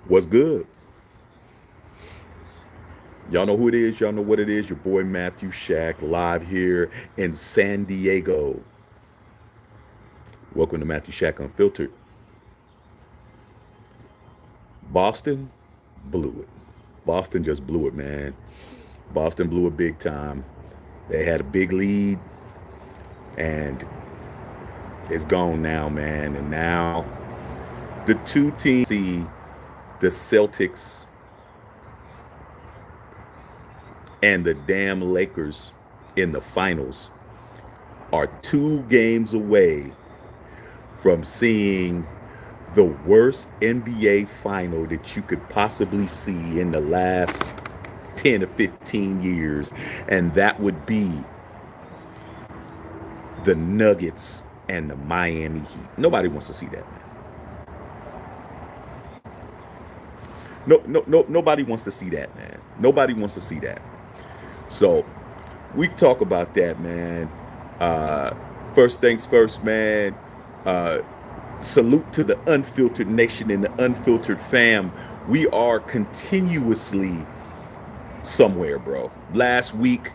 What's good? Y'all know who it is. Y'all know what it is. Your boy Matthew Shack live here in San Diego. Welcome to Matthew Shack Unfiltered. Boston blew it. Boston just blew it, man. Boston blew it big time. They had a big lead and it's gone now, man. And now the two teams see the Celtics and the damn Lakers in the finals are 2 games away from seeing the worst NBA final that you could possibly see in the last 10 or 15 years. And that would be the Nuggets and the Miami Heat. Nobody wants to see that, man. Nobody wants to see that, man. Nobody wants to see that. So we talk about that, man. Uh, First things first, man. Uh, Salute to the unfiltered nation and the unfiltered fam. We are continuously somewhere, bro. Last week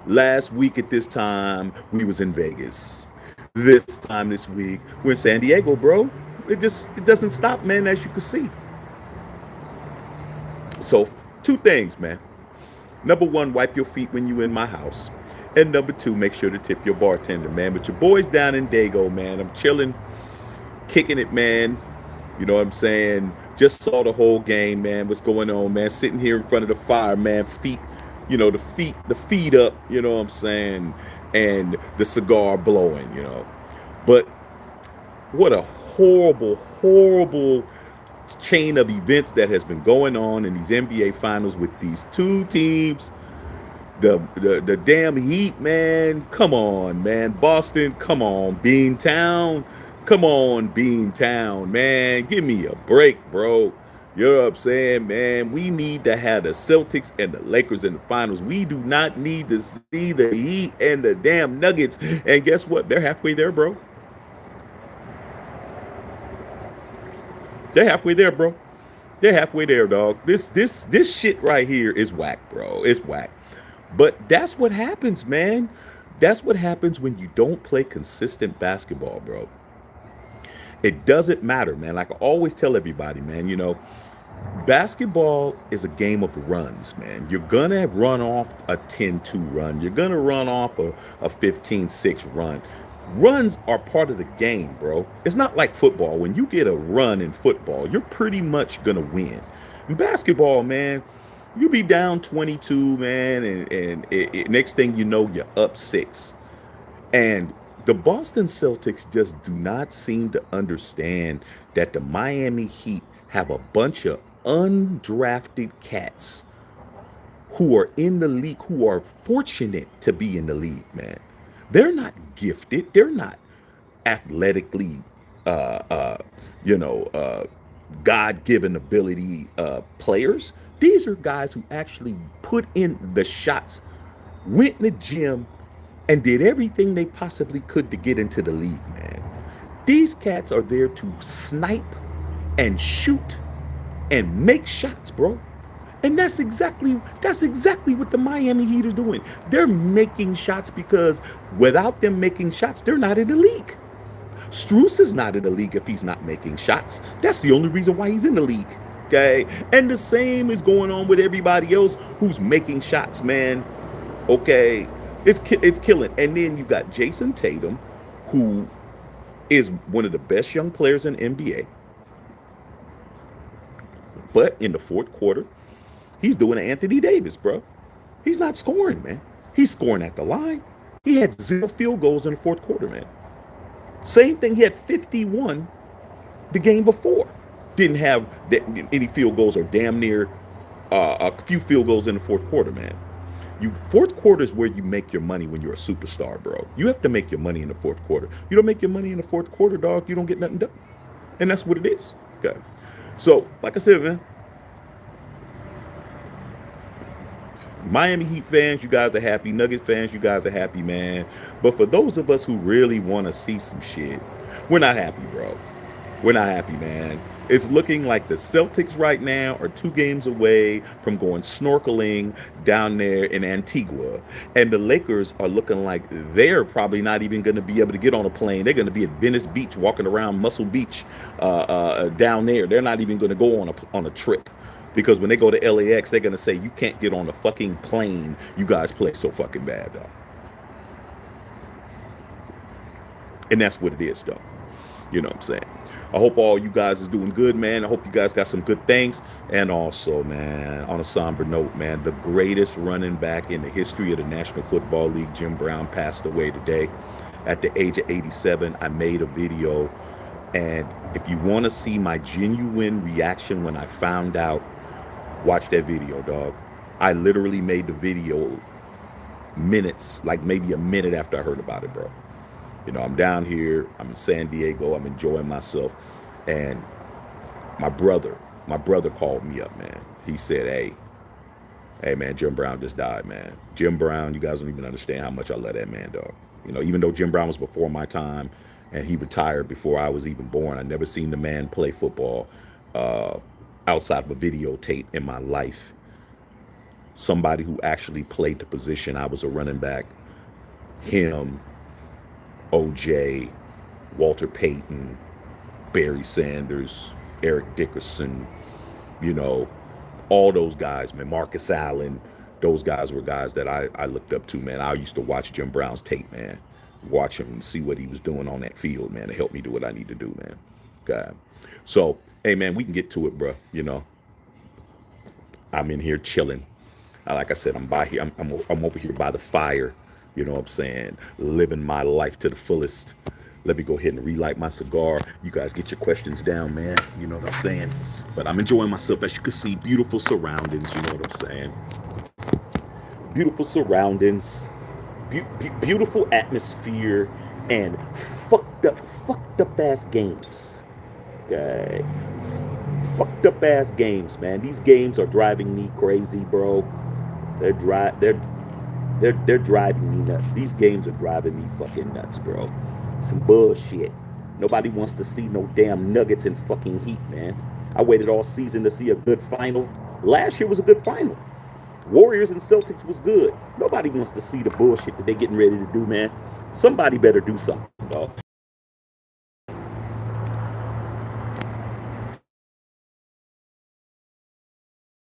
at this time, we was in Vegas. This time this week, we're in San Diego, bro. It doesn't stop, man, as you can see. So two things, man. Number one, wipe your feet when you in my house. And number two, make sure to tip your bartender, man. But your boys down in Dago, man. I'm chilling, kicking it, man. You know what I'm saying? Just saw the whole game, man. What's going on, man? Sitting here in front of the fire, man. Feet, the feet up, you know what I'm saying? And the cigar blowing, But what a horrible, horrible chain of events that has been going on in these NBA finals with these two teams. The damn Heat, man. Come on, man. Boston, come on. Beantown. Come on, Beantown, man. Give me a break, bro. You know what I'm saying, man? We need to have the Celtics and the Lakers in the finals. We do not need to see the Heat and the damn Nuggets. And guess what? They're halfway there, bro. They're halfway there, bro. They're halfway there, dog. This shit right here is whack, bro. It's whack. But that's what happens, man. That's what happens when you don't play consistent basketball, bro. It doesn't matter, man. Like I always tell everybody, man, basketball is a game of runs, man. You're going to run off a 10-2 run. You're going to run off a 15-6 run. Runs are part of the game, bro. It's not like football. When you get a run in football, you're pretty much going to win. In basketball, man, you be down 22, man, and next thing you know, you're up 6. And the Boston Celtics just do not seem to understand that the Miami Heat have a bunch of undrafted cats who are in the league, who are fortunate to be in the league, man. They're not gifted. They're not athletically, uh, uh, you know, uh, God-given ability players. These are guys who actually put in the shots, went in the gym, and did everything they possibly could to get into the league, man. These cats are there to snipe and shoot and make shots, bro. And that's exactly what the Miami Heat are doing. They're making shots because without them making shots, they're not in the league. Struess is not in the league if he's not making shots. That's the only reason why he's in the league. Okay? And the same is going on with everybody else who's making shots, man. Okay? It's killing. And then you got Jason Tatum, who is one of the best young players in the NBA. But in the fourth quarter, he's doing Anthony Davis, bro. He's not scoring, man. He's scoring at the line. He had 0 field goals in the fourth quarter, man. Same thing, he had 51 the game before. Didn't have any field goals or damn near a few field goals in the fourth quarter, man. Fourth quarter is where you make your money when you're a superstar, bro. You have to make your money in the fourth quarter. You don't make your money in the fourth quarter, dog, you don't get nothing done. And that's what it is. Okay. So, like I said, man, Miami Heat fans, you guys are happy. Nugget fans, you guys are happy, man. But for those of us who really want to see some shit, we're not happy, bro. We're not happy, man. It's looking like the Celtics right now are 2 games away from going snorkeling down there in Antigua. And the Lakers are looking like they're probably not even going to be able to get on a plane. They're going to be at Venice Beach, walking around Muscle Beach down there. They're not even going to go on a trip. Because when they go to LAX, they're going to say, you can't get on a fucking plane. You guys play so fucking bad, though. And that's what it is, though. You know what I'm saying? I hope all you guys is doing good, man. I hope you guys got some good things. And also, man, on a somber note, man, the greatest running back in the history of the National Football League, Jim Brown, passed away today at the age of 87. I made a video. And if you want to see my genuine reaction when I found out, watch that video, dog. I literally made the video minutes, like maybe a minute after I heard about it, bro. You know, I'm down here, I'm in San Diego, I'm enjoying myself. And my brother called me up, man. He said, hey man, Jim Brown just died, man. Jim Brown, you guys don't even understand how much I love that man, dog. You know, even though Jim Brown was before my time and he retired before I was even born, I never seen the man play football outside of a videotape in my life. Somebody who actually played the position. I was a running back. Him, OJ, Walter Payton, Barry Sanders, Eric Dickerson, you know, all those guys, man, Marcus Allen, those guys were guys that I looked up to, man. I used to watch Jim Brown's tape, man. Watch him and see what he was doing on that field, man, to help me do what I need to do, man. God. So, hey, man, we can get to it, bro. You know, I'm in here chilling. Like I said, I'm by here. I'm over here by the fire. You know what I'm saying? Living my life to the fullest. Let me go ahead and relight my cigar. You guys get your questions down, man. You know what I'm saying? But I'm enjoying myself. As you can see, beautiful surroundings. You know what I'm saying? Beautiful surroundings. Beautiful atmosphere. And fucked up ass games. Okay? Fucked up ass games, man. These games are driving me crazy, bro. They're driving me nuts. These games are driving me fucking nuts, bro. Some bullshit. Nobody wants to see no damn Nuggets in fucking Heat, man. I waited all season to see a good final. Last year was a good final. Warriors and Celtics was good. Nobody wants to see the bullshit that they getting ready to do, man. Somebody better do something, dog.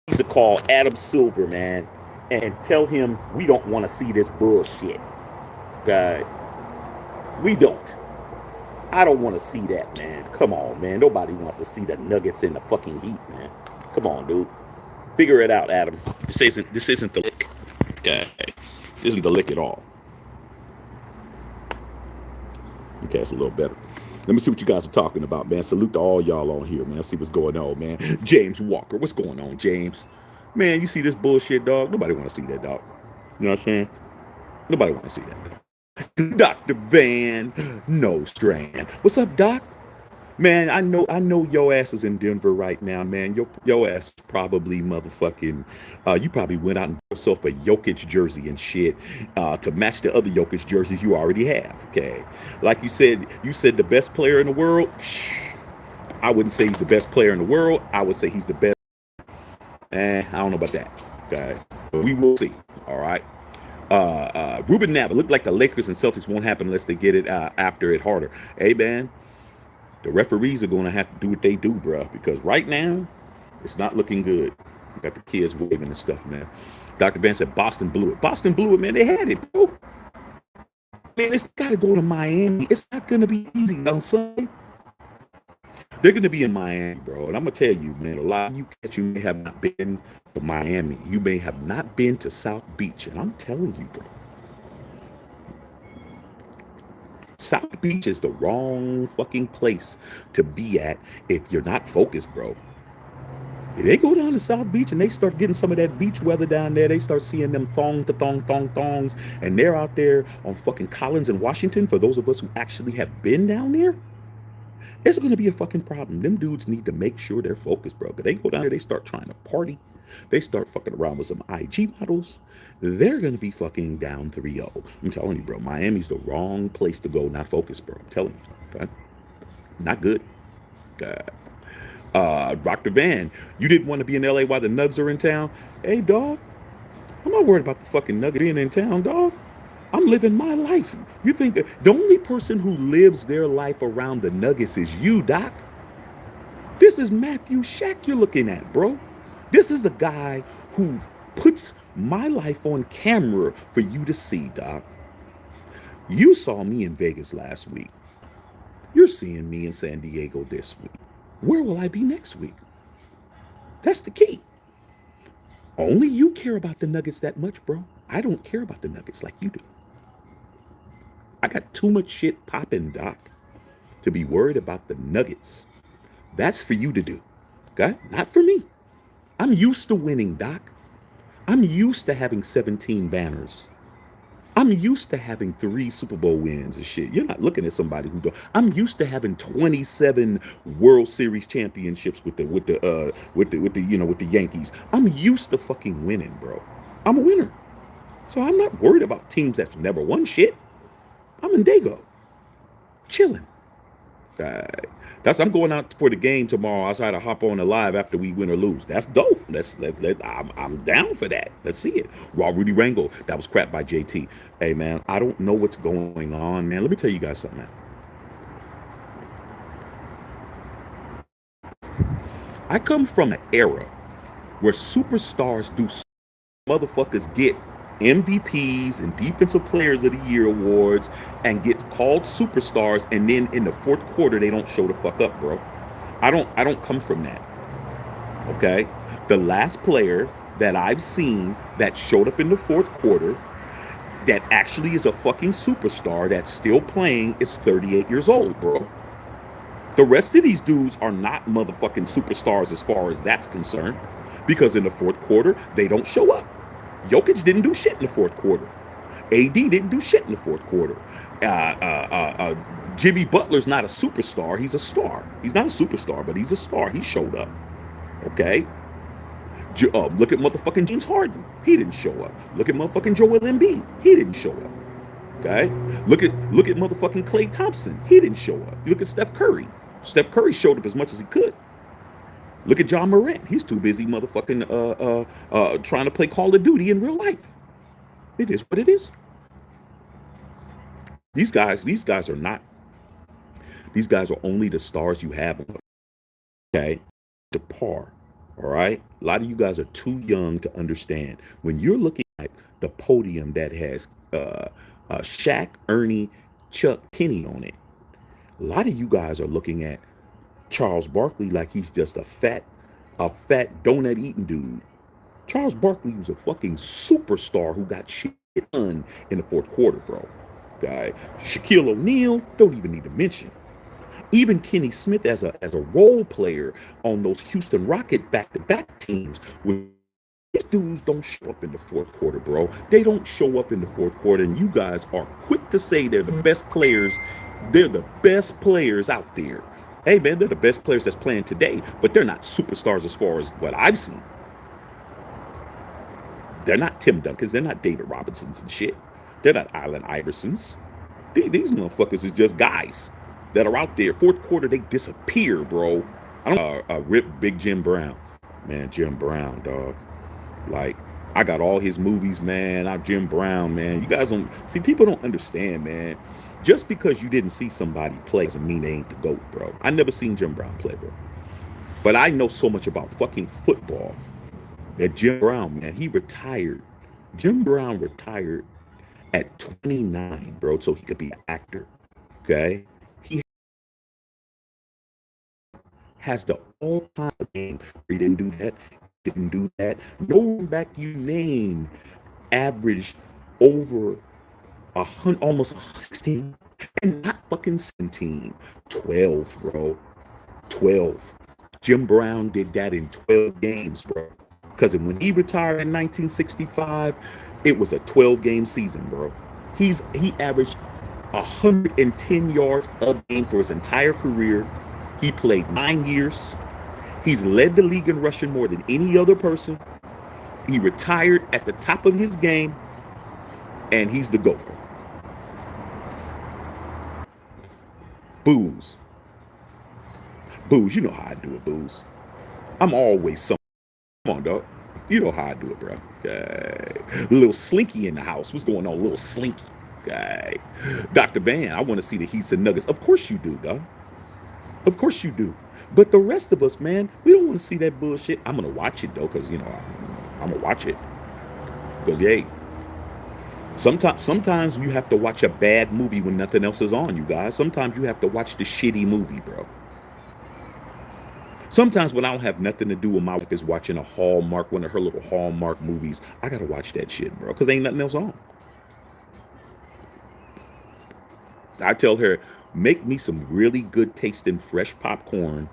To call Adam Silver, man, and tell him we don't want to see this bullshit. Okay? We don't. I don't want to see that, man. Come on, man. Nobody wants to see the Nuggets in the fucking Heat, man. Come on, dude. Figure it out, Adam. This isn't the lick. Okay? This isn't the lick at all. Okay, that's a little better. Let me see what you guys are talking about, man. Salute to all y'all on here, man. See what's going on, man. James Walker, what's going on, James? Man, you see this bullshit, dog? Nobody want to see that, dog. You know what I'm saying? Nobody want to see that. Dr. Van Nostrand. What's up, Doc? Man, I know your ass is in Denver right now, man. Your ass probably motherfucking, you probably went out and bought yourself a Jokic jersey and shit to match the other Jokic jerseys you already have. Okay, like you said the best player in the world. I wouldn't say he's the best player in the world. I would say he's the best. I don't know about that. Okay, but we will see. All right. Ruben Nava, look like the Lakers and Celtics won't happen unless they get it after it harder. Hey, man. The referees are going to have to do what they do, bro, because right now, it's not looking good. We got the kids waving and stuff, man. Dr. Van said Boston blew it. Boston blew it, man. They had it, bro. Man, it's got to go to Miami. It's not going to be easy on Sunday. They're going to be in Miami, bro. And I'm going to tell you, man, a lot of you cats, you may have not been to Miami. You may have not been to South Beach. And I'm telling you, bro. South Beach is the wrong fucking place to be at if you're not focused, bro. If they go down to South Beach and they start getting some of that beach weather down there, they start seeing them thongs, and they're out there on fucking Collins and Washington. For those of us who actually have been down there, it's going to be a fucking problem. Them dudes need to make sure they're focused, bro. Because they go down there, they start trying to party. They start fucking around with some IG models. They're going to be fucking down 3-0. I'm telling you, bro. Miami's the wrong place to go, not focused, bro. I'm telling you. Okay? Not good. God. Dr. Van, you didn't want to be in LA while the Nugs are in town. Hey, dog, I'm not worried about the fucking Nugget being in town, dog. I'm living my life. You think the only person who lives their life around the Nuggets is you, Doc? This is Matthew Shack you're looking at, bro. This is the guy who puts my life on camera for you to see, Doc. You saw me in Vegas last week. You're seeing me in San Diego this week. Where will I be next week? That's the key. Only you care about the Nuggets that much, bro. I don't care about the Nuggets like you do. I got too much shit popping, Doc, to be worried about the Nuggets. That's for you to do, okay? Not for me. I'm used to winning, Doc. I'm used to having 17 banners. I'm used to having 3 Super Bowl wins and shit. You're not looking at somebody who don't. I'm used to having 27 World Series championships with the Yankees. I'm used to fucking winning, bro. I'm a winner. So I'm not worried about teams that's never won shit. I'm in Dago, chilling. I'm going out for the game tomorrow. I'll try to hop on the live after we win or lose. That's dope. I'm down for that. Let's see it. Raw Rudy Rango. That was crap by JT. Hey man, I don't know what's going on, man. Let me tell you guys something, man. I come from an era where superstars do motherfuckers get MVPs and Defensive Players of the Year awards and get called superstars, and then in the fourth quarter they don't show the fuck up, bro. I don't come from that. Okay? The last player that I've seen that showed up in the fourth quarter that actually is a fucking superstar that's still playing is 38 years old, bro. The rest of these dudes are not motherfucking superstars as far as that's concerned, because in the fourth quarter they don't show up. Jokic didn't do shit in the fourth quarter. AD didn't do shit in the fourth quarter. Jimmy Butler's not a superstar. He's a star. He's not a superstar, but he's a star. He showed up. Okay? Look at motherfucking James Harden. He didn't show up. Look at motherfucking Joel Embiid. He didn't show up. Okay? Look at motherfucking Klay Thompson. He didn't show up. You look at Steph Curry. Steph Curry showed up as much as he could. Look at John Morant. He's too busy motherfucking trying to play Call of Duty in real life. It is what it is. These guys are not. These guys are only the stars you have. Okay, to par. All right. A lot of you guys are too young to understand. When you're looking at the podium that has Shaq, Ernie, Chuck, Penny on it, a lot of you guys are looking at Charles Barkley like he's just a fat donut eating dude. Charles Barkley was a fucking superstar who got shit done in the fourth quarter, bro. Okay. Shaquille O'Neal, don't even need to mention. Even Kenny Smith as a role player on those Houston Rocket back-to-back teams. These dudes don't show up in the fourth quarter, bro. They don't show up in the fourth quarter, and you guys are quick to say they're the best players. They're the best players out there. Hey, man, they're the best players that's playing today, but they're not superstars as far as what I've seen. They're not Tim Duncans. They're not David Robinsons and shit. They're not Allen Iversons. These motherfuckers is just guys that are out there. Fourth quarter, they disappear, bro. I don't rip Big Jim Brown. Man, Jim Brown, dog. Like, I got all his movies, man. I'm Jim Brown, man. You guys don't see, people don't understand, man. Just because you didn't see somebody play doesn't mean they ain't the GOAT, bro. I never seen Jim Brown play, bro. But I know so much about fucking football that Jim Brown, man, he retired. Jim Brown retired at 29, bro, so he could be an actor. Okay? He has the all-time game. He didn't do that. Didn't do that. No one back you name averaged over 100, almost 16, and not fucking 17. 12, bro. 12. Jim Brown did that in 12 games, bro. Because when he retired in 1965, it was a 12-game season, bro. He averaged 110 yards a game for his entire career. He played 9 years. He's led the league in rushing more than any other person. He retired at the top of his game, and he's the GOAT. Booze. Booze, you know how I do it, Booze. I'm always some. Come on, dog. You know how I do it, bro. Okay. Little Slinky in the house. What's going on, little Slinky? Okay. Dr. Van, I want to see the Heats and Nuggets. Of course you do, dog. Of course you do. But the rest of us, man, we don't want to see that bullshit. I'm gonna watch it though, cause I'm gonna watch it. Cause hey, sometimes you have to watch a bad movie when nothing else is on, you guys. Sometimes you have to watch the shitty movie, bro. Sometimes when I don't have nothing to do when my wife is watching a Hallmark, one of her little Hallmark movies, I gotta watch that shit, bro, because ain't nothing else on. I tell her, make me some really good tasting fresh popcorn,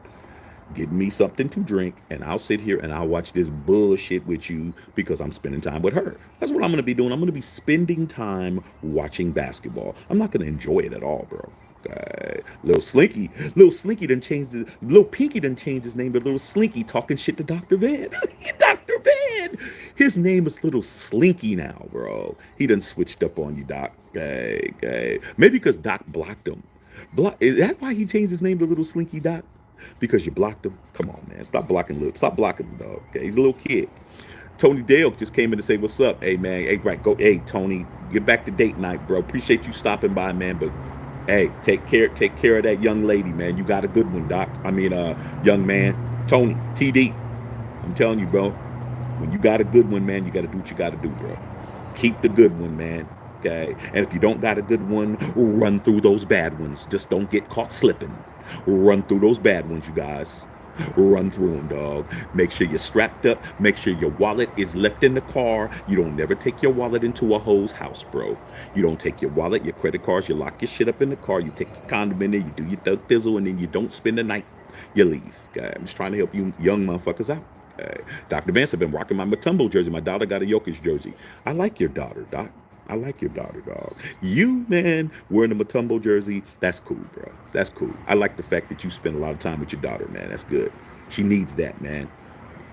get me something to drink, and I'll sit here and I'll watch this bullshit with you because I'm spending time with her. That's what I'm gonna be doing. I'm gonna be spending time watching basketball. I'm not gonna enjoy it at all, bro. Okay. Little Slinky done changed his, Little Pinky done changed his name to Little Slinky, talking shit to Dr. Van. Dr. Van! His name is Little Slinky now, bro. He done switched up on you, Doc. Okay, okay. Maybe because Doc blocked him. Is that why he changed his name to Little Slinky, Doc? Because you blocked him? Come on, man. Stop blocking Luke. Stop blocking him, dog. Okay, he's a little kid. Tony Dale just came in to say, what's up? Hey, man. Hey, right. Go. Hey, Tony. Get back to date night, bro. Appreciate you stopping by, man. But hey, take care of that young lady, man. You got a good one, Doc. I mean, young man. Tony, TD. I'm telling you, bro. When you got a good one, man, you got to do what you got to do, bro. Keep the good one, man. Okay. And if you don't got a good one, run through those bad ones. Just don't get caught slipping. Run through those bad ones, you guys. Run through them, dog. Make sure you're strapped up. Make sure your wallet is left in the car. You don't never take your wallet into a hoe's house, bro. You don't take your wallet, your credit cards, you lock your shit up in the car. You take your condom in there, you do your thug thizzle, and then you don't spend the night. You leave. Okay? I'm just trying to help you young motherfuckers out. Dr. Vance, I've been rocking my Matumbo jersey. My daughter got a Jokic jersey. I like your daughter, Doc. I like your daughter, dog. You, man, wearing a Matumbo jersey, that's cool, bro. That's cool. I like the fact that you spend a lot of time with your daughter, man. That's good. She needs that, man.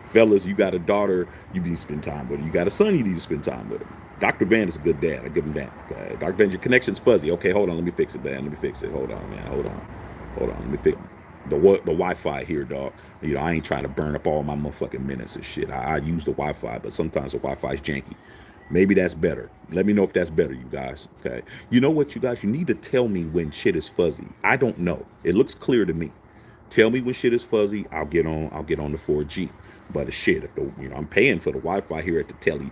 Fellas, you got a daughter, you need to spend time with her. You got a son, you need to spend time with him. Dr. Van is a good dad. I give him that. Okay. Dr. Van, your connection's fuzzy. Okay, hold on. Let me fix it, man. Let me fix it. Hold on, man. Hold on. Hold on. Let me fix it. The Wi-Fi here, dog. You know, I ain't trying to burn up all my motherfucking minutes and shit. I use the Wi-Fi, but sometimes the Wi-Fi is janky. Maybe that's better. Let me know if that's better, you guys. Okay. You know what, you guys? You need to tell me when shit is fuzzy. I don't know. It looks clear to me. Tell me when shit is fuzzy. I'll get on the 4G. But shit, if I'm paying for the Wi-Fi here at the Telly.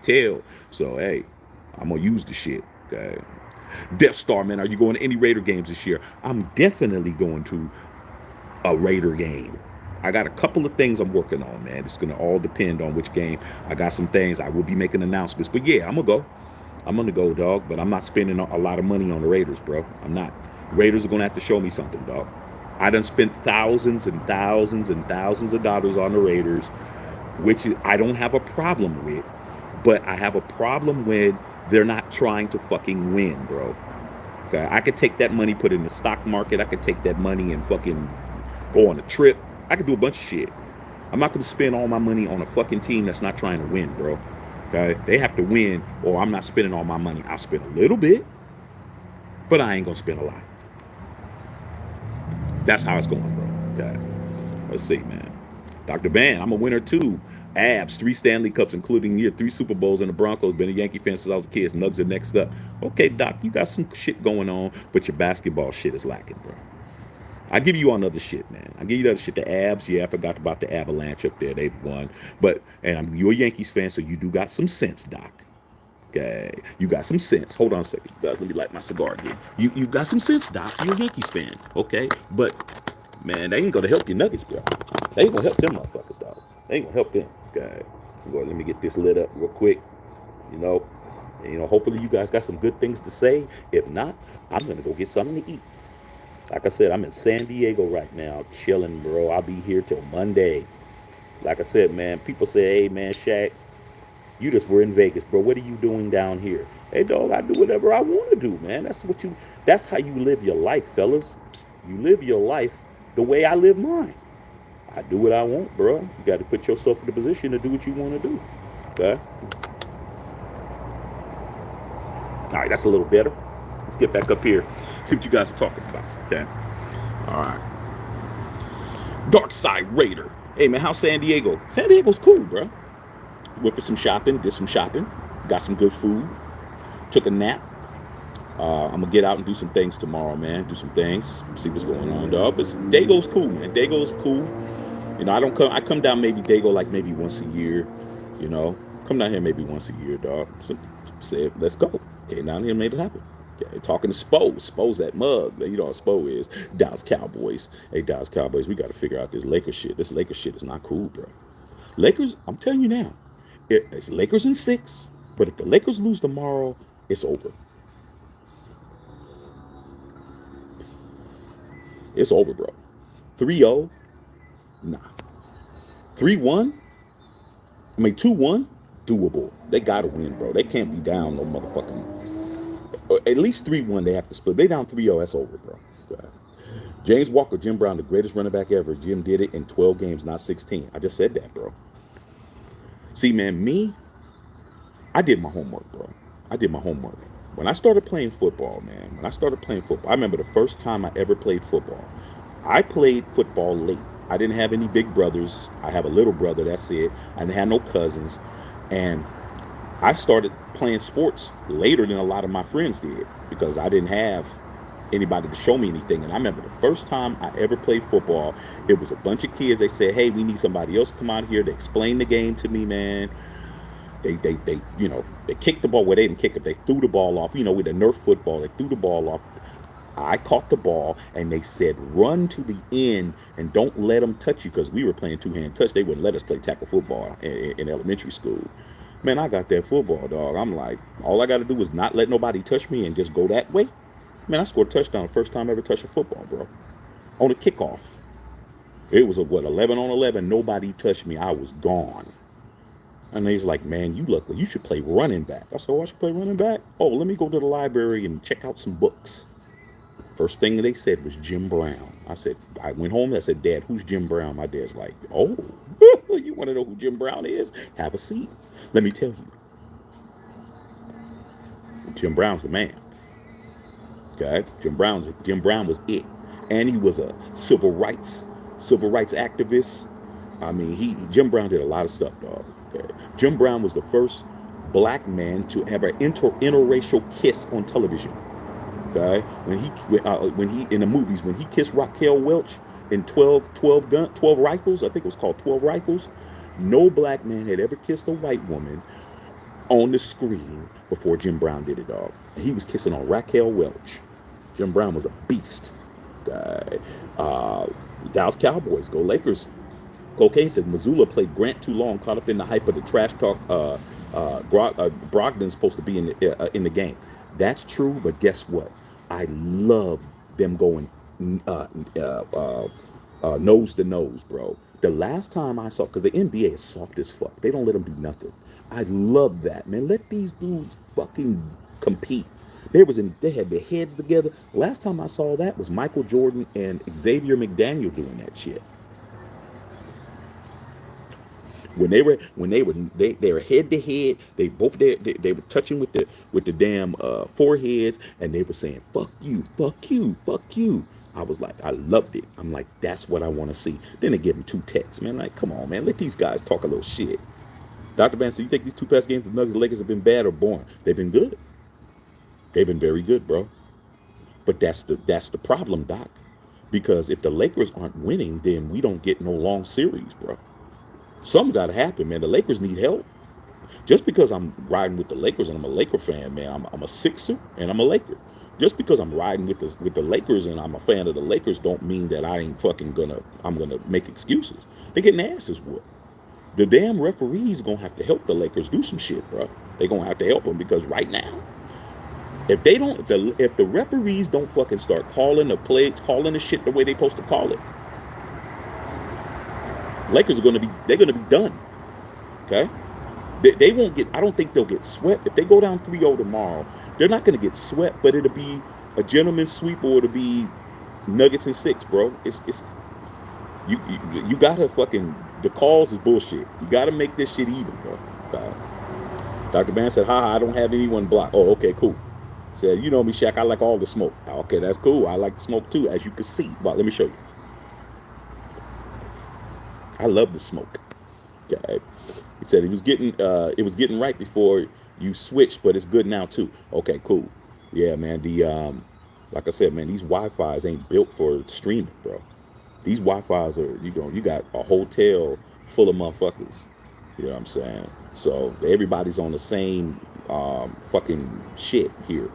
So hey, I'm gonna use the shit. Okay. Death Star, man. Are you going to any Raider games this year? I'm definitely going to a Raider game. I got a couple of things I'm working on, man. It's going to all depend on which game. I got some things. I will be making announcements. But yeah, I'm going to go. I'm going to go, dog. But I'm not spending a lot of money on the Raiders, bro. I'm not. Raiders are going to have to show me something, dog. I done spent thousands and thousands and thousands of dollars on the Raiders, which I don't have a problem with. But I have a problem when they're not trying to fucking win, bro. Okay, I could take that money, put it in the stock market. I could take that money and fucking go on a trip. I could do a bunch of shit. I'm not going to spend all my money on a fucking team that's not trying to win, bro. Okay? They have to win, or I'm not spending all my money. I'll spend a little bit, but I ain't going to spend a lot. That's how it's going, bro. Okay? Let's see, man. Dr. Van, I'm a winner too. Abs, 3 Stanley Cups, including 3 Super Bowls, and the Broncos. Been a Yankee fan since I was a kid. Nugs are next up. Okay, Doc, you got some shit going on, but your basketball shit is lacking, bro. I give you on other shit, man. I give you other shit. The Abs, yeah, I forgot about the Avalanche up there. They've won. And you're a Yankees fan, so you do got some sense, Doc. Okay. You got some sense. Hold on a second. You guys, let me light my cigar again. You got some sense, Doc. You're a Yankees fan. Okay. But, man, they ain't going to help your Nuggets, bro. They ain't going to help them motherfuckers, dog. They ain't going to help them. Okay. Let me get this lit up real quick. Hopefully you guys got some good things to say. If not, I'm going to go get something to eat. Like I said, I'm in San Diego right now, chilling, bro. I'll be here till Monday. Like I said, man, people say, hey, man, Shaq, you just were in Vegas, bro. What are you doing down here? Hey, dog, I do whatever I want to do, man. That's how you live your life, fellas. You live your life the way I live mine. I do what I want, bro. You got to put yourself in the position to do what you want to do. Okay? All right, that's a little better. Let's get back up here. See what you guys are talking about. Okay. All right. Dark Side Raider. Hey man, how's San Diego? San Diego's cool, bro. Went for some shopping, did some shopping, got some good food, took a nap. I'm gonna get out and do some things tomorrow, man. Do some things, see what's going on, dog. But Dago's cool, man. Dago's cool. You know, I don't come. I come down maybe Dago like maybe once a year. You know, come down here maybe once a year, dog. So said, let's go. Came down here and made it happen. Okay, talking to Spo. Spo's that mug. You know what Spo is. Dallas Cowboys. Hey, Dallas Cowboys, we got to figure out this Lakers shit. This Lakers shit is not cool, bro. Lakers, I'm telling you now, it's Lakers in 6. But if the Lakers lose tomorrow, it's over. It's over, bro. 3-0, nah. 3-1, I mean 2-1, doable. They gotta win, bro. They can't be down no motherfucking. At least 3-1 they have to split. They down 3-0, that's over, bro. God. James Walker, Jim Brown, the greatest running back ever. Jim did it in 12 games, not 16. I just said that, bro. See, man, I did my homework, bro. I did my homework. When I started playing football, man, I remember the first time I ever played football. I played football late. I didn't have any big brothers. I have a little brother, that's it. I didn't have no cousins. And I started playing sports later than a lot of my friends did because I didn't have anybody to show me anything. And I remember the first time I ever played football, it was a bunch of kids. They said, hey, we need somebody else to come out here to explain the game to me, man. They kicked the ball. Well, they didn't kick it. They threw the ball off. You know, with the Nerf football, they threw the ball off. I caught the ball, and they said, run to the end and don't let them touch you because we were playing two-hand touch. They wouldn't let us play tackle football in elementary school. Man, I got that football, dog. I'm like, all I got to do is not let nobody touch me and just go that way. Man, I scored a touchdown the first time I ever touched a football, bro. On a kickoff. It was 11 on 11. Nobody touched me. I was gone. And he's like, man, you should play running back. I said, oh, I should play running back? Oh, let me go to the library and check out some books. First thing they said was Jim Brown. I went home and I said, Dad, who's Jim Brown? My dad's like, oh, you want to know who Jim Brown is? Have a seat. Let me tell you. Jim Brown's the man. Okay? Jim Brown was it. And he was a civil rights activist. I mean, Jim Brown did a lot of stuff, dog. Okay. Jim Brown was the first black man to have an interracial kiss on television. Okay, when he in the movies, when he kissed Raquel Welch in 12 rifles, I think it was called 12 rifles. No black man had ever kissed a white woman on the screen before Jim Brown did it, dog. And he was kissing on Raquel Welch. Jim Brown was a beast. Dallas Cowboys, go Lakers. Cocaine said Missoula played Grant too long, caught up in the hype of the trash talk. Brogdon's supposed to be in the game. That's true, but guess what? I love them going nose to nose, bro. The last time I saw, because the NBA is soft as fuck. They don't let them do nothing. I love that, man. Let these dudes fucking compete. They had their heads together. Last time I saw that was Michael Jordan and Xavier McDaniel doing that shit. When they were head to head, they were touching with the damn foreheads, and they were saying fuck you, fuck you, fuck you. I was like, I loved it. I'm like, that's what I want to see. Then they give them 2 texts, man. Like, come on, man, let these guys talk a little shit. Dr. Van said, you think these 2 past games, the Nuggets and Lakers have been bad or boring? They've been good. They've been very good, bro. But that's the problem, Doc. Because if the Lakers aren't winning, then we don't get no long series, bro. Something got to happen, man. The Lakers need help. Just because I'm riding with the Lakers and I'm a Laker fan, man, I'm a Sixer and I'm a Laker. Just because I'm riding with the Lakers and I'm a fan of the Lakers don't mean that I ain't fucking I'm gonna make excuses. They're getting asses whooped. The damn referees gonna have to help the Lakers do some shit, bro. They're gonna have to help them because right now, if the referees don't fucking start calling the plays, calling the shit the way they supposed to call it, Lakers they're gonna be done. Okay? They won't get, I don't think they'll get swept. If they go down 3-0 tomorrow, they're not gonna get swept, but it'll be a gentleman's sweep or it'll be Nuggets in 6, bro. It's you gotta fucking, the calls is bullshit. You gotta make this shit even, bro. Okay? Dr. Van said, haha, I don't have anyone blocked. Oh, okay, cool. Said, you know me, Shaq, I like all the smoke. Okay, that's cool. I like the smoke too, as you can see. But let me show you. I love the smoke. Okay. He said it was getting right before you switched, but it's good now too. Okay, cool. Yeah, man. Like I said, man, these Wi-Fi's ain't built for streaming, bro. These Wi-Fi's are, you got a hotel full of motherfuckers. You know what I'm saying? So everybody's on the same fucking shit here.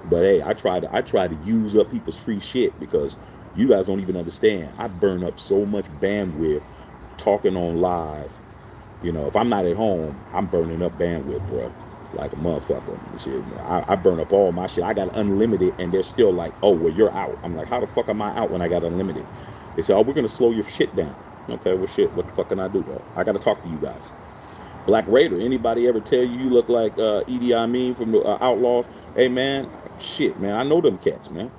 But hey, I try to use up people's free shit because you guys don't even understand. I burn up so much bandwidth talking on live. If I'm not at home, I'm burning up bandwidth, bro. Like a motherfucker. Shit, I burn up all my shit. I got unlimited, and they're still like, "Oh, well, you're out." I'm like, "How the fuck am I out when I got unlimited?" They say, "Oh, we're gonna slow your shit down." Okay, well, shit. What the fuck can I do though? I gotta talk to you guys. Black Raider. Anybody ever tell you look like Edie Amin from the Outlaws? Hey, man. Shit, man. I know them cats, man.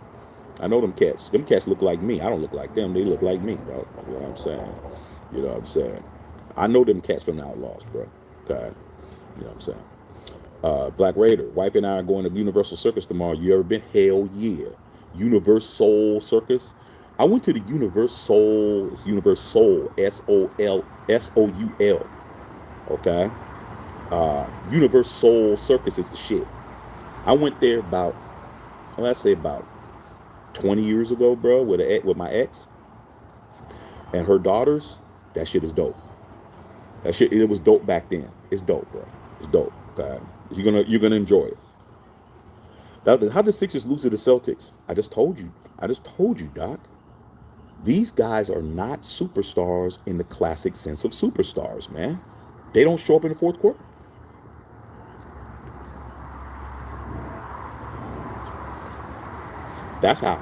I know them cats. Them cats look like me. I don't look like them. They look like me, bro. You know what I'm saying? You know what I'm saying? I know them cats from the Outlaws, bro. Okay. You know what I'm saying? Black Raider. Wife and I are going to Universal Circus tomorrow. You ever been? Hell yeah. Universal Circus. I went to the Universal. It's Universal. Soul. Okay. Universal Circus is the shit. I went there about, let's say about 20 years ago, bro, with my ex and her daughters. That shit is dope. That shit, it was dope back then. It's dope, bro. It's dope. Okay. You're gonna enjoy it. How did Sixers lose to the Celtics? I just told you. I just told you, Doc. These guys are not superstars in the classic sense of superstars, man. They don't show up in the fourth quarter. That's how.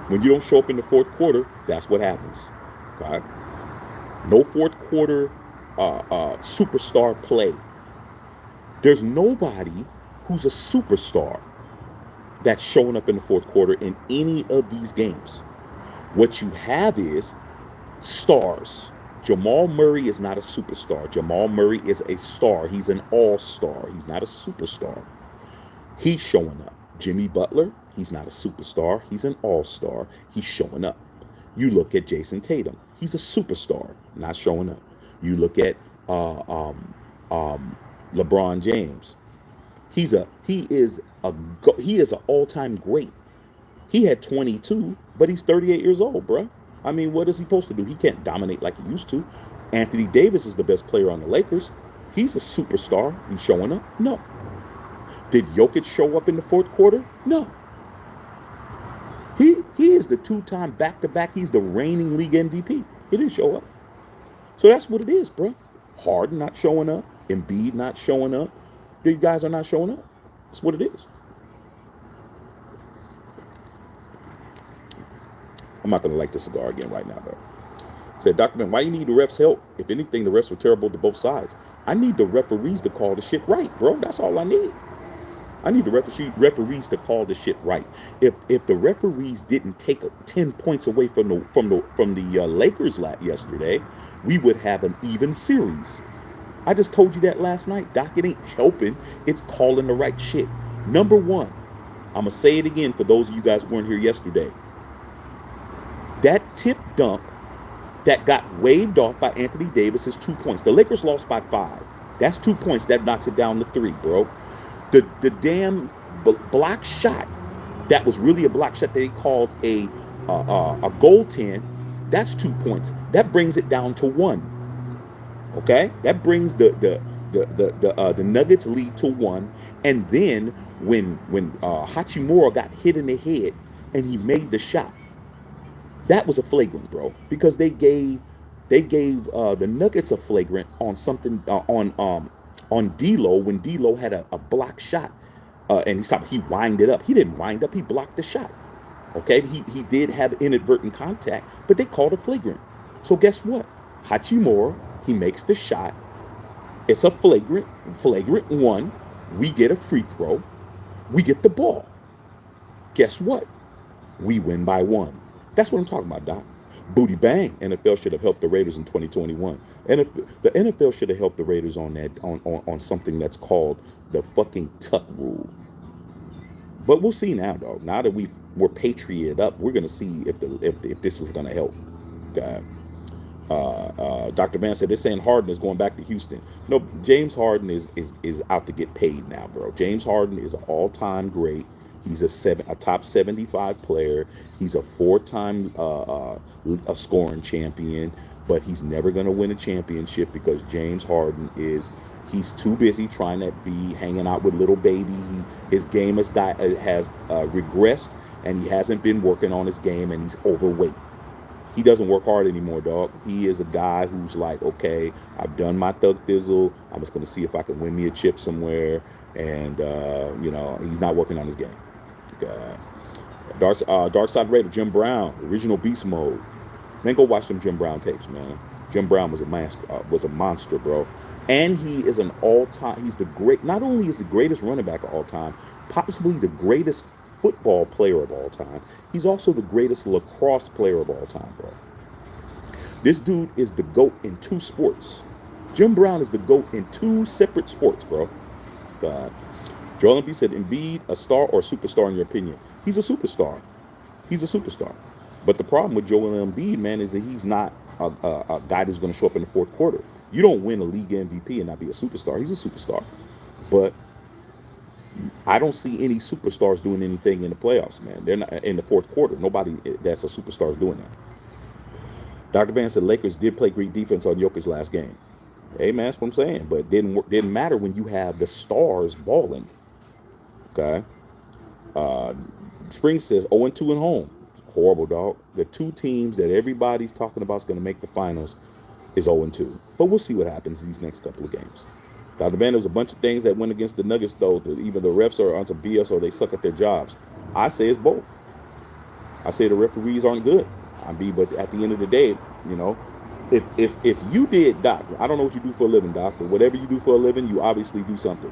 When you don't show up in the fourth quarter, that's what happens. Okay. No fourth quarter superstar play. There's nobody who's a superstar that's showing up in the fourth quarter in any of these games. What you have is stars. Jamal Murray is not a superstar. Jamal Murray is a star. He's an all-star. He's not a superstar. He's showing up. Jimmy Butler, he's not a superstar. He's an all-star. He's showing up. You look at Jason Tatum. He's a superstar, not showing up. You look at LeBron James. He is an all-time great. He had 22, but he's 38 years old, bro. I mean, what is he supposed to do? He can't dominate like he used to. Anthony Davis is the best player on the Lakers. He's a superstar. He's showing up? No. Did Jokic show up in the fourth quarter? No. He is the two-time back-to-back. He's the reigning league MVP. He didn't show up. So that's what it is, bro. Harden not showing up. Embiid not showing up. These guys are not showing up. That's what it is. I'm not going to light the cigar again right now, though. Said, Dr. Ben, why you need the refs' help? If anything, the refs were terrible to both sides. I need the referees to call the shit right, bro. That's all I need. I need the referees to call the shit right. If the referees didn't take 10 points away from the Lakers yesterday, we would have an even series. I just told you that last night. Doc, it ain't helping. It's calling the right shit. Number one, I'm going to say it again for those of you guys who weren't here yesterday. That tip dunk that got waved off by Anthony Davis is 2 points. The Lakers lost by 5. That's 2 points. That knocks it down to 3, bro. The damn block shot that was really a block shot that they called a goaltend. That's 2 points. That brings it down to 1. Okay, that brings the Nuggets lead to 1. And then when Hachimura got hit in the head and he made the shot, that was a flagrant, bro, because they gave the Nuggets a flagrant on something on D'Lo when D'Lo had a block shot, and he winded up. He didn't wind up. He blocked the shot. Okay, he did have inadvertent contact, but they called a flagrant. So guess what? Hachimura, he makes the shot. It's a flagrant 1. We get a free throw. We get the ball. Guess what? We win by 1. That's what I'm talking about, Doc. Booty bang. NFL should have helped the Raiders in 2021. And the NFL should have helped the Raiders on that on something that's called the fucking tuck rule. But we'll see now, dog. Now that we're patrioted up, we're gonna see if this is gonna help. Okay. Dr. Van said they're saying Harden is going back to Houston. No, James Harden is out to get paid now, bro. James Harden is an all-time great. He's a top 75 player. He's a four-time a scoring champion, but he's never going to win a championship because James Harden is he's too busy trying to be hanging out with little baby. His game has regressed, and he hasn't been working on his game, and he's overweight. He doesn't work hard anymore, dog. He is a guy who's like, okay, I've done my thug thizzle. I'm just going to see if I can win me a chip somewhere. And, he's not working on his game. Okay. Dark Side Raider, Jim Brown, original beast mode. Man, go watch them Jim Brown tapes, man. Jim Brown was a monster, bro. And he is an all-time, not only is the greatest running back of all time, possibly the greatest football player of all time, he's also the greatest lacrosse player of all time, bro. This dude is the GOAT in two sports. Jim Brown is the GOAT in two separate sports, bro. God. Joel Embiid said, Embiid, a star or superstar in your opinion? He's a superstar. He's a superstar. But the problem with Joel Embiid, man, is that he's not a guy who's going to show up in the fourth quarter. You don't win a league MVP and not be a superstar. He's a superstar. But I don't see any superstars doing anything in the playoffs, man. They're not in the fourth quarter. Nobody that's a superstar is doing that. Dr. Van said Lakers did play great defense on Jokic's last game. Hey, man, that's what I'm saying. But didn't matter when you have the stars balling. Okay. Spring says 0-2 at home. Horrible, dog. The two teams that everybody's talking about is going to make the finals is 0-2. But we'll see what happens these next couple of games. Dr. Van, there's a bunch of things that went against the Nuggets, though, that either the refs are on some BS or they suck at their jobs. I say it's both. I say the referees aren't good. But at the end of the day, if you did, Doc, I don't know what you do for a living, Doc, but whatever you do for a living, you obviously do something.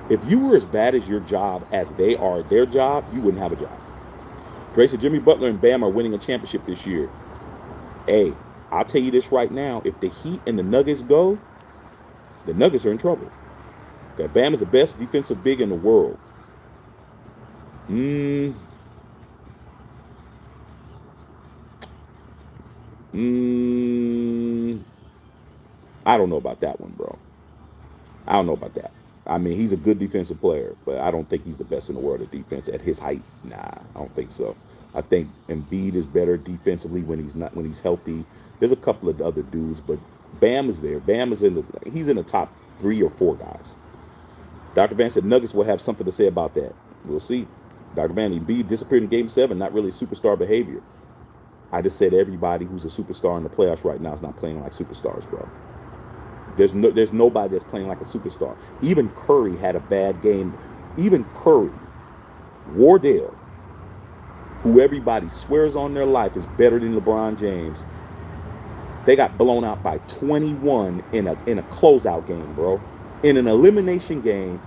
If you were as bad as your job as they are their job, you wouldn't have a job. Tracy, Jimmy Butler and Bam are winning a championship this year. Hey, I'll tell you this right now. If the Heat and the Nuggets go, the Nuggets are in trouble. Okay, Bam is the best defensive big in the world. I don't know about that one, bro. I don't know about that. I mean, he's a good defensive player, but I don't think he's the best in the world at defense at his height. Nah, I don't think so. I think Embiid is better defensively when he's healthy. There's a couple of other dudes, but Bam is there. He's in the top 3 or 4 guys. Dr. Van said Nuggets will have something to say about that. We'll see. Dr. Van, Embiid disappeared in Game 7, not really superstar behavior. I just said everybody who's a superstar in the playoffs right now is not playing like superstars, bro. There's nobody that's playing like a superstar. Even Curry had a bad game. Even Curry, Wardell, who everybody swears on their life is better than LeBron James, they got blown out by 21 in a closeout game, bro. In an elimination game,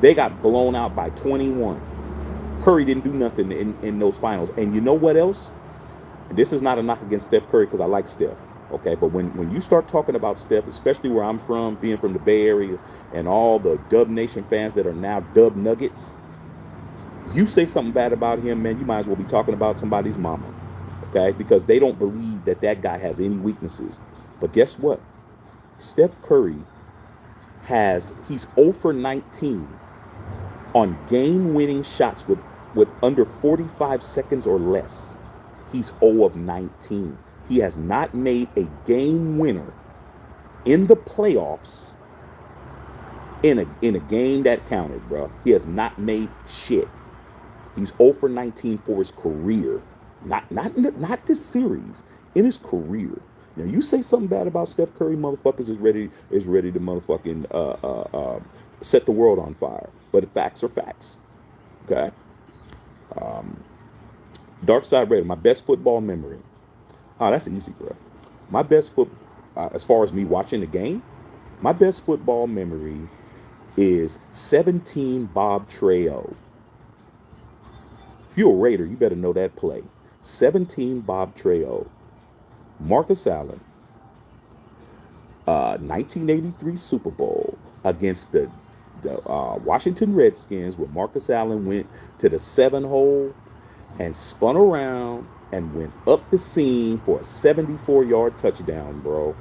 they got blown out by 21. Curry didn't do nothing in those finals. And you know what else? And this is not a knock against Steph Curry because I like Steph. Okay, but when you start talking about Steph, especially where I'm from, being from the Bay Area, and all the Dub Nation fans that are now Dub Nuggets, you say something bad about him, man, you might as well be talking about somebody's mama. Okay, because they don't believe that guy has any weaknesses. But guess what? Steph Curry he's 0 for 19 on game-winning shots with under 45 seconds or less. He's 0 of 19. He has not made a game winner in the playoffs in a game that counted, bro. He has not made shit. He's 0 for 19 for his career. Not this series, in his career. Now you say something bad about Steph Curry, motherfuckers is ready to motherfucking set the world on fire. But the facts are facts. Okay. Dark Side Raider, my best football memory. Oh, that's easy, bro. My best as far as me watching the game, my best football memory is 17 Bob Trejo. If you're a Raider, you better know that play. 17 Bob Trejo. Marcus Allen, 1983 Super Bowl against the Washington Redskins, where Marcus Allen went to the 7 hole and spun around and went up the seam for a 74-yard touchdown, bro.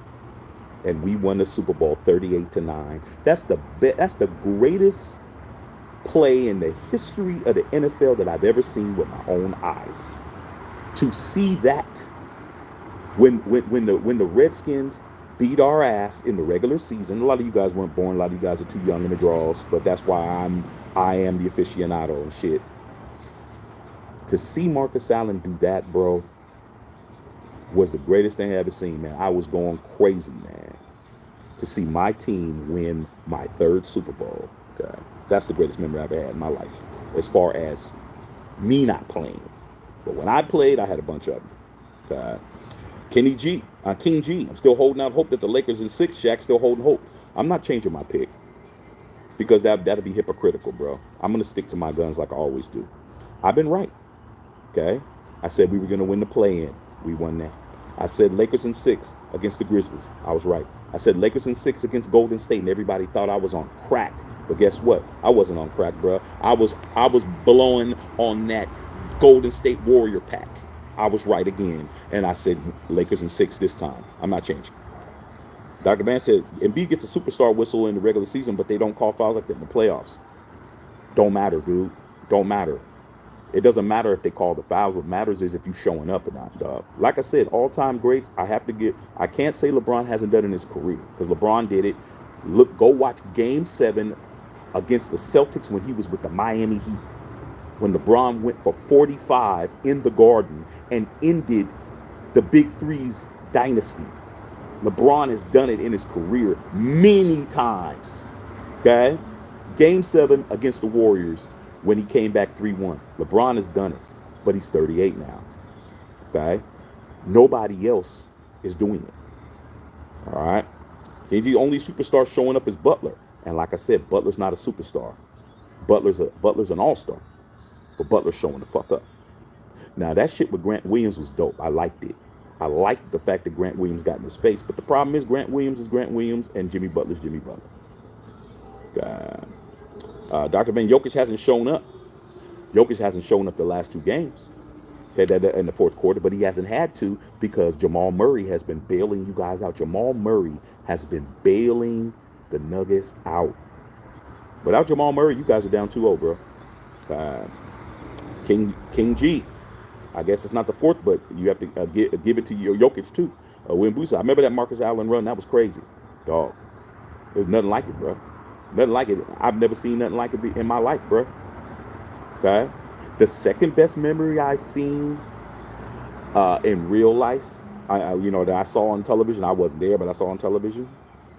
And we won the Super Bowl 38-9. That's the greatest play in the history of the NFL that I've ever seen with my own eyes. To see that when the Redskins beat our ass in the regular season. A lot of you guys weren't born. A lot of you guys are too young in the draws, but that's why I am the aficionado and shit. To see Marcus Allen do that, bro, was the greatest thing I ever seen, man. I was going crazy, man. To see my team win my third Super Bowl. Okay. That's the greatest memory I've ever had in my life. As far as me not playing. But when I played, I had a bunch of them. Okay. King G. I'm still holding out hope that the Lakers in 6. Shaq still holding hope. I'm not changing my pick. Because that'd be hypocritical, bro. I'm going to stick to my guns like I always do. I've been right. Okay. I said we were going to win the play-in. We won that. I said Lakers in 6 against the Grizzlies. I was right. I said Lakers in 6 against Golden State, and everybody thought I was on crack. But guess what? I wasn't on crack, bro. I was blowing on that Golden State Warrior pack. I was right again, and I said Lakers in 6 this time. I'm not changing. Dr. Van said Embiid gets a superstar whistle in the regular season, but they don't call fouls like that in the playoffs. Don't matter, dude. Don't matter. It doesn't matter if they call the fouls. What matters is if you showing up or not, dog. Like I said, all-time greats, I can't say LeBron hasn't done it in his career, because LeBron did it. Go watch Game 7 against the Celtics when he was with the Miami Heat. When LeBron went for 45 in the Garden and ended the Big Three's dynasty. LeBron has done it in his career many times. Okay? Game 7 against the Warriors when he came back 3-1. LeBron has done it, but he's 38 now. Okay? Nobody else is doing it. All right? The only superstar showing up is Butler. And like I said, Butler's not a superstar. Butler's an all-star. But Butler's showing the fuck up. Now, that shit with Grant Williams was dope. I liked it. I liked the fact that Grant Williams got in his face. But the problem is Grant Williams is Grant Williams and Jimmy Butler's Jimmy Butler. Dr. Ben, Jokic hasn't shown up. Jokic hasn't shown up the last 2 games. Okay, in the fourth quarter, but he hasn't had to because Jamal Murray has been bailing you guys out. Jamal Murray has been bailing the Nuggets out. Without Jamal Murray, you guys are down 2-0, bro. King G. I guess it's not the fourth, but you have to give it to your Jokic too. Wimbusa. I remember that Marcus Allen run. That was crazy, dog. There's nothing like it, bro. Nothing like it. I've never seen nothing like it in my life, bro. Okay. The second best memory I seen in real life, that I saw on television. I wasn't there, but I saw on television.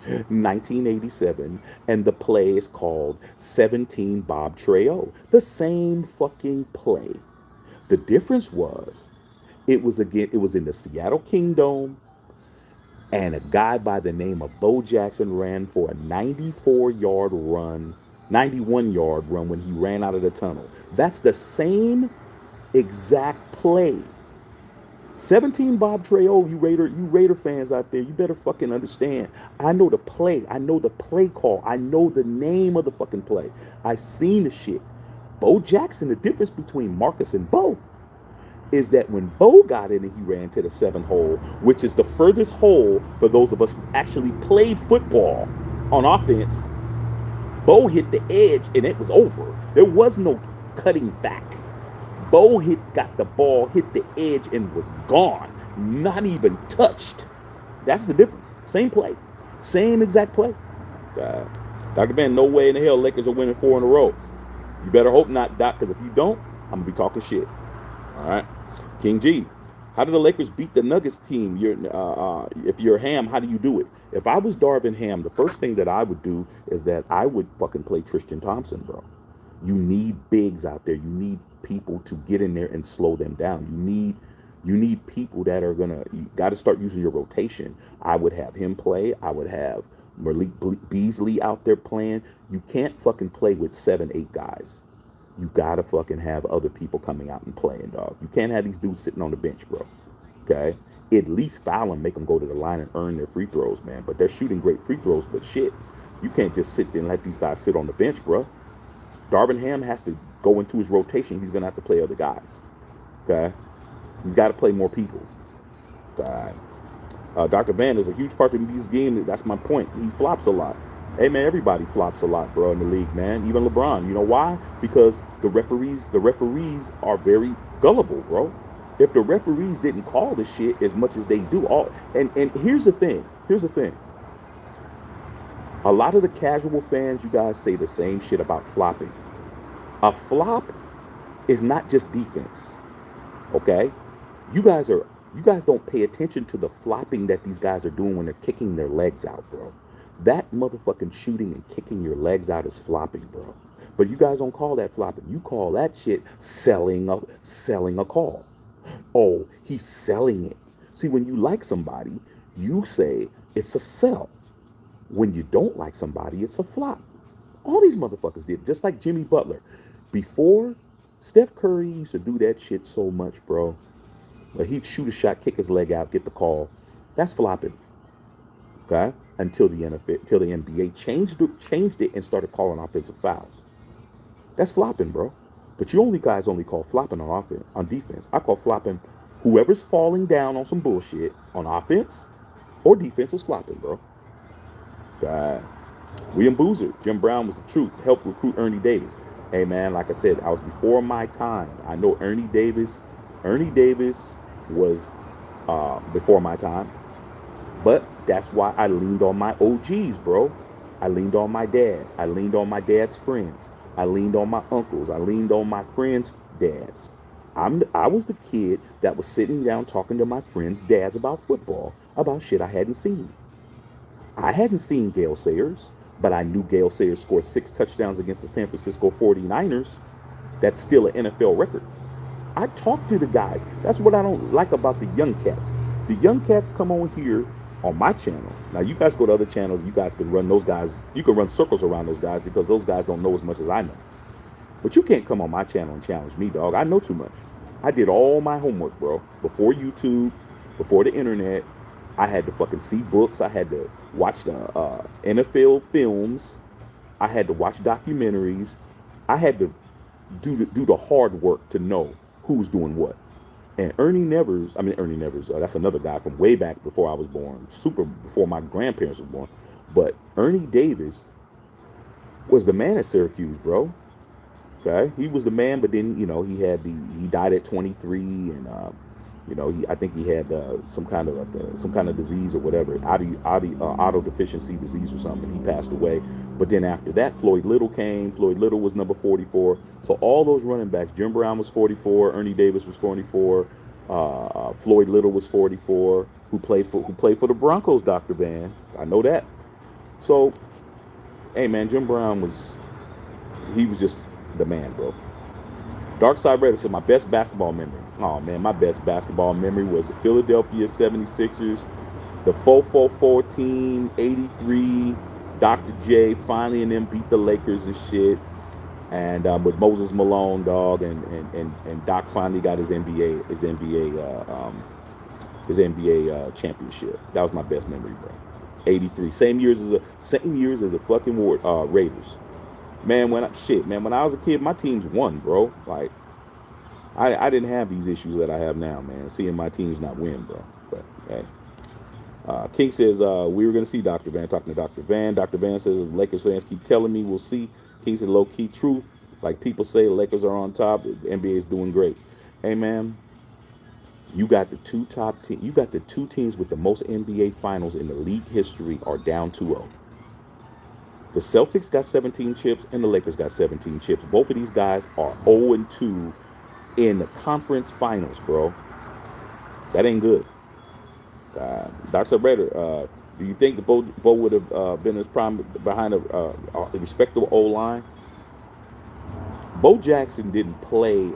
1987, and the play is called 17 Bob Trejo. The same fucking play. The difference was, it was in the Seattle Kingdom, and a guy by the name of Bo Jackson ran for a 91-yard run when he ran out of the tunnel. That's the same exact play. 17 Bob Trejo, you Raider fans out there, you better fucking understand. I know the play. I know the play call. I know the name of the fucking play. I seen the shit. Bo Jackson, the difference between Marcus and Bo is that when Bo got in and he ran to the 7th hole, which is the furthest hole for those of us who actually played football on offense, Bo hit the edge and it was over. There was no cutting back. Bo got the ball, hit the edge, and was gone. Not even touched. That's the difference. Same play. Same exact play. Dr. Ben, no way in the hell Lakers are winning 4 in a row. You better hope not, Doc, because if you don't, I'm going to be talking shit. All right. King G, how do the Lakers beat the Nuggets team? If you're Ham, how do you do it? If I was Darvin Ham, the first thing that I would do is that I would fucking play Tristan Thompson, bro. You need bigs out there. You need people to get in there and slow them down. You need people that are you got to start using your rotation. I would have him play. I would have Malik Beasley out there playing. You can't fucking play with 7, 8 guys. You got to fucking have other people coming out and playing, dog. You can't have these dudes sitting on the bench, bro. Okay? At least foul them, make them go to the line and earn their free throws, man. But they're shooting great free throws, but shit. You can't just sit there and let these guys sit on the bench, bro. Darvin Ham has to go into his rotation. He's going to have to play other guys. Okay? He's got to play more people. God. Dr. Van is a huge part of these games. That's my point. He flops a lot. Hey man, everybody flops a lot, bro, in the league, man. Even LeBron. You know why? Because the referees are very gullible, bro. If the referees didn't call the shit as much as they do, and here's the thing. Here's the thing. A lot of the casual fans, you guys say the same shit about flopping. A flop is not just defense. Okay? You guys are you guys don't pay attention to the flopping that these guys are doing when they're kicking their legs out, bro. That motherfucking shooting and kicking your legs out is flopping, bro. But you guys don't call that flopping. You call that shit selling a call. Oh, he's selling it. See, when you like somebody, you say it's a sell. When you don't like somebody, it's a flop. All these motherfuckers did, just like Jimmy Butler. Before, Steph Curry used to do that shit so much, bro. But he'd shoot a shot, kick his leg out, get the call. That's flopping, okay? Until the NFL, until the NBA changed it and started calling offensive fouls. That's flopping, bro. But you only guys only call flopping on offense, on defense. I call flopping whoever's falling down on some bullshit on offense or defense is flopping, bro. God. William Boozer, Jim Brown was the truth. Helped recruit Ernie Davis. Hey man, like I said, I was before my time. I know Ernie Davis. Ernie Davis was before my time, but that's why I leaned on my OGs, bro. I leaned on my dad. I leaned on my dad's friends. I leaned on my uncles. I leaned on my friends' dads. I was the kid that was sitting down talking to my friends' dads about football, about shit I hadn't seen. I hadn't seen Gale Sayers, but I knew Gale Sayers scored 6 touchdowns against the San Francisco 49ers. That's still an NFL record. I talk to the guys. That's what I don't like about the young cats. The young cats come on here on my channel. Now you guys go to other channels. You guys can run those guys. You can run circles around those guys because those guys don't know as much as I know. But you can't come on my channel and challenge me, dog. I know too much. I did all my homework, bro. Before YouTube, before the internet, I had to fucking see books. I had to watch the NFL films. I had to watch documentaries. I had to do the hard work to know who's doing what. And Ernie Nevers, that's another guy from way back before I was born, super before my grandparents were born. But Ernie Davis was the man at Syracuse, bro. Okay, he was the man, but then he died at 23, and I think he had some kind of disease or whatever, auto deficiency disease or something. He passed away. But then after that, Floyd Little came. Floyd Little was number 44. So all those running backs, Jim Brown was 44, Ernie Davis was 44, Floyd Little was 44, who played for the Broncos. Dr. Van, I know that. So, hey man, Jim Brown he was just the man, bro. Dark Side Red said my best basketball memory. Oh man, my best basketball memory was the Philadelphia 76ers, the 4-4-4 team, 83. Dr. J finally and them beat the Lakers and shit. And with Moses Malone, dog, and Doc finally got his NBA championship. That was my best memory, bro. 83. Same years as the fucking Raiders. Man, when I was a kid, my teams won, bro. Like, I didn't have these issues that I have now, man. Seeing my teams not win, bro. But hey, King says we were gonna see Dr. Van. Talking to Dr. Van. Dr. Van says Lakers fans keep telling me we'll see. King said low key truth, like people say, the Lakers are on top. The NBA is doing great. Hey man, you got the two top teams. You got the two teams with the most NBA finals in the league history are down 2-0. The Celtics got 17 chips and the Lakers got 17 chips. Both of these guys are 0-2 in the conference finals, bro. That ain't good. Dr. Redder, do you think the Bo would have been his prime behind a respectable O-line? Bo Jackson didn't play.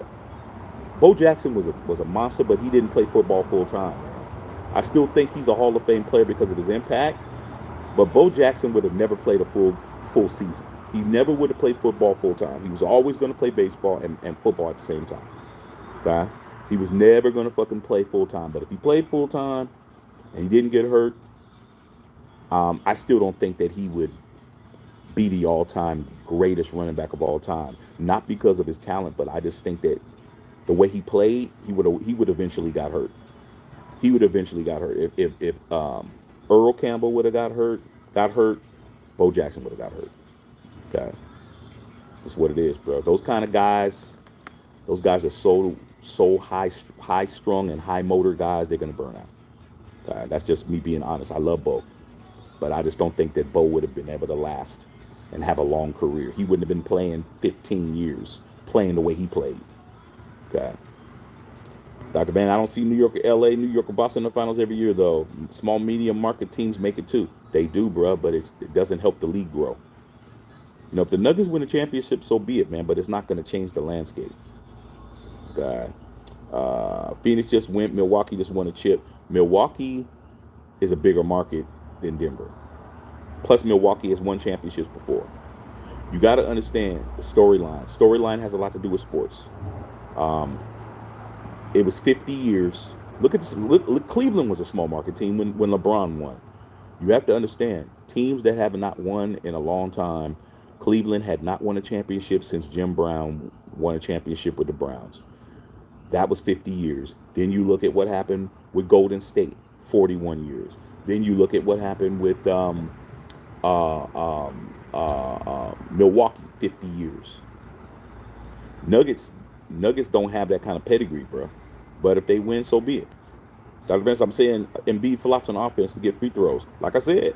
Bo Jackson was a monster, but he didn't play football full time, man. I still think he's a Hall of Fame player because of his impact. But Bo Jackson would have never played a full season. He never would have played football full time. He was always going to play baseball and football at the same time. Okay? He was never going to fucking play full time. But if he played full time and he didn't get hurt, I still don't think that he would be the all-time greatest running back of all time. Not because of his talent, but I just think that The way he played, he would eventually got hurt. He would eventually got hurt. If Earl Campbell would have got hurt, Bo Jackson would have got hurt. Okay, that's what it is, bro. Those guys are so high strung and high motor guys. They're gonna burn out. Okay, that's just me being honest. I love Bo, but I just don't think that Bo would have been able to last and have a long career. He wouldn't have been playing 15 years playing the way he played. Okay. Dr. Van, I don't see New York or LA, New York or Boston in the finals every year, though. Small, medium market teams make it too. They do, bro, but it doesn't help the league grow. If the Nuggets win a championship, so be it, man, but it's not going to change the landscape. Okay. Phoenix just went. Milwaukee just won a chip. Milwaukee is a bigger market than Denver. Plus, Milwaukee has won championships before. You got to understand the storyline. Storyline has a lot to do with sports. It was 50 years. Look at this. Look, Cleveland was a small market team when LeBron won. You have to understand, teams that have not won in a long time, Cleveland had not won a championship since Jim Brown won a championship with the Browns. That was 50 years. Then you look at what happened with Golden State, 41 years. Then you look at what happened with Milwaukee, 50 years. Nuggets don't have that kind of pedigree, bro. But if they win, so be it. Dr. Vince, I'm saying Embiid flops on offense to get free throws. Like I said,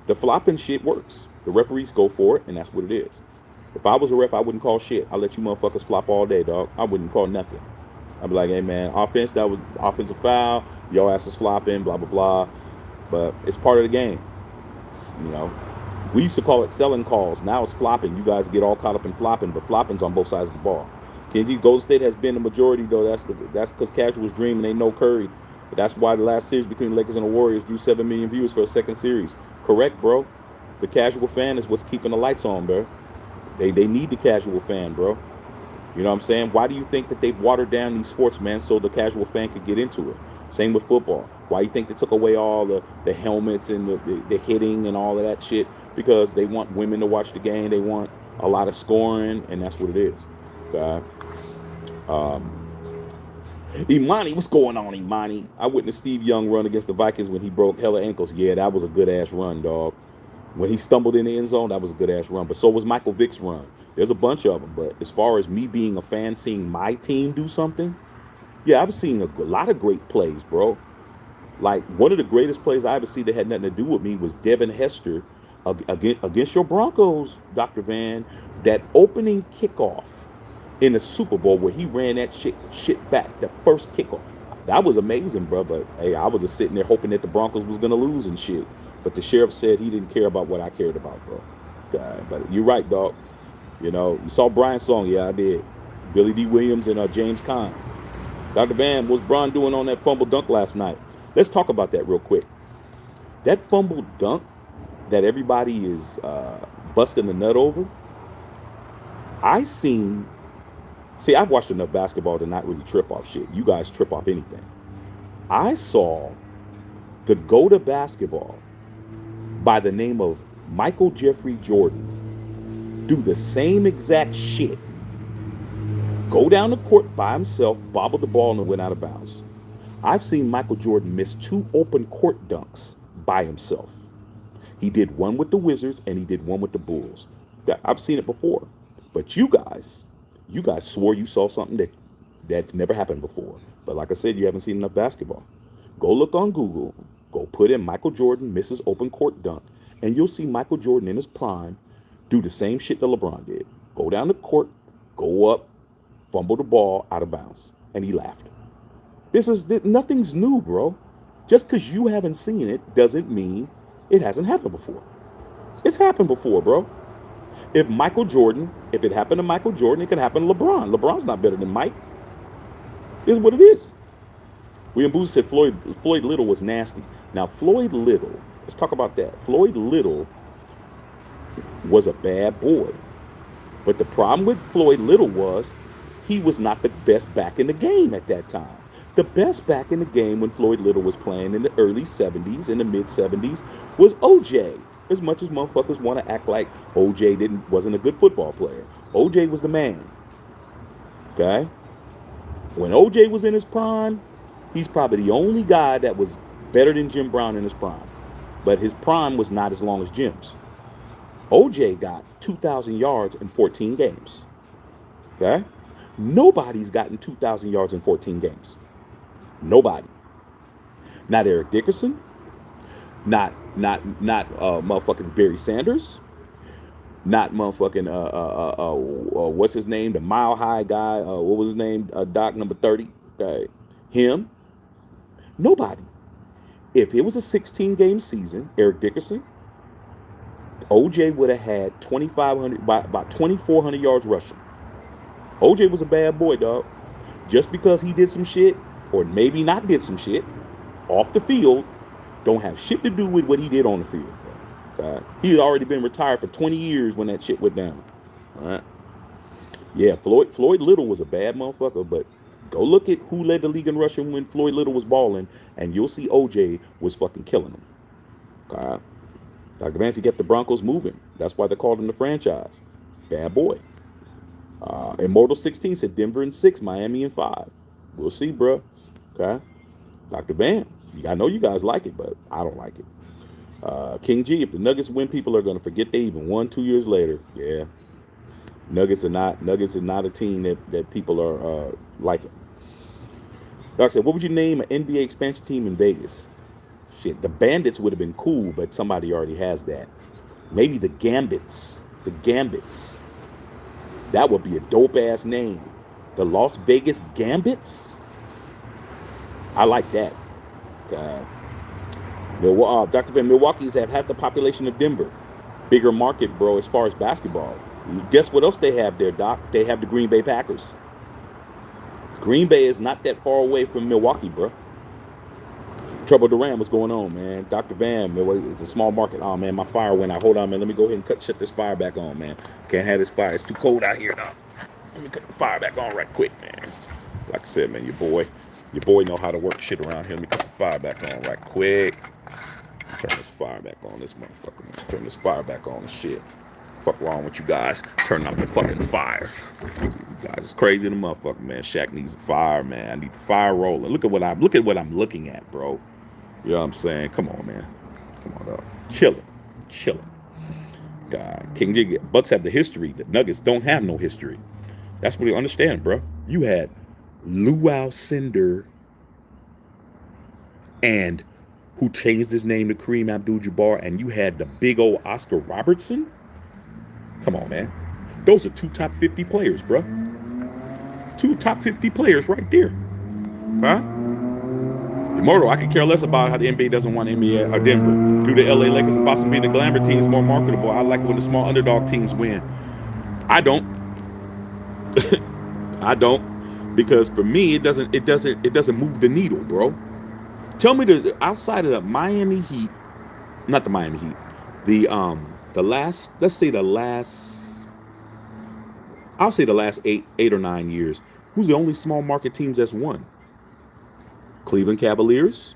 the flopping shit works. The referees go for it, and that's what it is. If I was a ref, I wouldn't call shit. I let you motherfuckers flop all day, dog. I wouldn't call nothing. I'd be like, hey, man, offense, that was offensive foul. Your ass is flopping, blah, blah, blah. But it's part of the game. We used to call it selling calls. Now it's flopping. You guys get all caught up in flopping, but flopping's on both sides of the ball. KG, Golden State has been the majority, though. That's because casuals dream and they know Curry. But that's why the last series between the Lakers and the Warriors drew 7 million viewers for a second series. Correct, bro. The casual fan is what's keeping the lights on, bro. They need the casual fan, bro. You know what I'm saying? Why do you think that they've watered down these sports, man, so the casual fan could get into it? Same with football. Why do you think they took away all the helmets and the hitting and all of that shit? Because they want women to watch the game. They want a lot of scoring, and that's what it is. Okay? Imani, what's going on, Imani? I witnessed Steve Young run against the Vikings when he broke hella ankles. Yeah, that was a good-ass run, dog. When he stumbled in the end zone, that was a good-ass run. But so was Michael Vick's run. There's a bunch of them. But as far as me being a fan, seeing my team do something, yeah, I've seen a lot of great plays, bro. Like, one of the greatest plays I ever see that had nothing to do with me was Devin Hester against your Broncos, Dr. Van. That opening kickoff in the Super Bowl where he ran that shit back, the first kickoff. That was amazing, bro. But, hey, I was just sitting there hoping that the Broncos was going to lose and shit. But the sheriff said he didn't care about what I cared about, bro. But you're right, dog. You saw Brian's song. Yeah, I did. Billy D. Williams and James Conn. Dr. Van, what's Bron doing on that fumble dunk last night? Let's talk about that real quick. That fumble dunk that everybody is busting the nut over, I've watched enough basketball to not really trip off shit. You guys trip off anything. I saw the GOAT of basketball by the name of Michael Jeffrey Jordan do the same exact shit. Go down the court by himself, bobbled the ball, and went out of bounds. I've seen Michael Jordan miss 2 open court dunks by himself. He did one with the Wizards and he did one with the Bulls. I've seen it before. But you guys swore you saw something that's never happened before. But like I said, you haven't seen enough basketball. Go look on Google. Go put in Michael Jordan misses open court dunk, and you'll see Michael Jordan in his prime do the same shit that LeBron did. Go down the court, go up, fumble the ball out of bounds. And he laughed. Nothing's new, bro. Just because you haven't seen it doesn't mean it hasn't happened before. It's happened before, bro. If it happened to Michael Jordan, it can happen to LeBron. LeBron's not better than Mike. It's what it is. William Booth said Floyd Little was nasty. Now, Floyd Little, let's talk about that. Floyd Little was a bad boy. But the problem with Floyd Little was he was not the best back in the game at that time. The best back in the game when Floyd Little was playing in the early 70s, in the mid 70s, was OJ. As much as motherfuckers want to act like OJ wasn't a good football player. OJ was the man. Okay? When OJ was in his prime, he's probably the only guy that was better than Jim Brown in his prime. But his prime was not as long as Jim's. OJ got 2,000 yards in 14 games. Okay? Nobody's gotten 2,000 yards in 14 games. Nobody. Not Eric Dickerson. Not motherfucking Barry Sanders. Not motherfucking what's his name? The mile high guy. What was his name? Doc number 30. Okay. Him. Nobody. If it was a 16 game season, Eric Dickerson, OJ would have had 2,500, about 2,400 yards rushing. OJ was a bad boy, dog. Just because he did some shit, or maybe not did some shit, off the field, don't have shit to do with what he did on the field. He had already been retired for 20 years when that shit went down. All right. Yeah, Floyd Little was a bad motherfucker, but go look at who led the league in rushing when Floyd Little was balling, and you'll see OJ was fucking killing him. All right. Dr. Vance, he kept the Broncos moving. That's why they called him the franchise. Bad boy. Immortal 16 said Denver in 6, Miami in 5. We'll see, bro. Okay. Dr. Van, I know you guys like it, but I don't like it. King G, if the Nuggets win, people are going to forget they even won 2 years later. Yeah. Nuggets are not a team that people are liking. Doc said, what would you name an NBA expansion team in Vegas? Shit, the Bandits would have been cool, but somebody already has that. Maybe the Gambits. The Gambits. That would be a dope-ass name. The Las Vegas Gambits? I like that. Dr. Van, Milwaukee's have half the population of Denver. Bigger market, bro, as far as basketball. Guess what else they have there, Doc? They have the Green Bay Packers. Green Bay is not that far away from Milwaukee, bro. Trouble Duran, what's going on, man? Dr. Van, it's a small market. Oh, man, my fire went out. Hold on, man. Let me go ahead and shut this fire back on, man. Can't have this fire. It's too cold out here, Doc. Let me cut the fire back on right quick, man. Like I said, man, your boy know how to work shit around here. Let me cut the fire back on right quick. Turn this fire back on, this motherfucker, man. Turn this fire back on and shit. Fuck wrong with you guys? Turn off the fucking fire. You guys, it's crazy in the motherfucker, man. Shaq needs a fire, man. I need the fire rolling. Look at what I'm looking at, bro. You know what I'm saying? Come on, man. Come on, dog. Chillin'. God, King Jiggy. Bucks have the history. The Nuggets don't have no history. That's what you understand, bro. You had Lou Alcindor and who changed his name to Kareem Abdul-Jabbar, and you had the big old Oscar Robertson. Come on, man. Those are 2 top 50 players, bro. 2 top 50 players right there. Huh? Immortal, I could care less about how the NBA doesn't want NBA or Denver. Do the LA Lakers and Boston being the glamour teams more marketable? I like it when the small underdog teams win. I don't. I don't. Because for me, it doesn't move the needle, bro. Tell me outside of the Miami Heat, not the Miami Heat, let's say the last 8 or 9 years, who's the only small market teams that's won? Cleveland Cavaliers,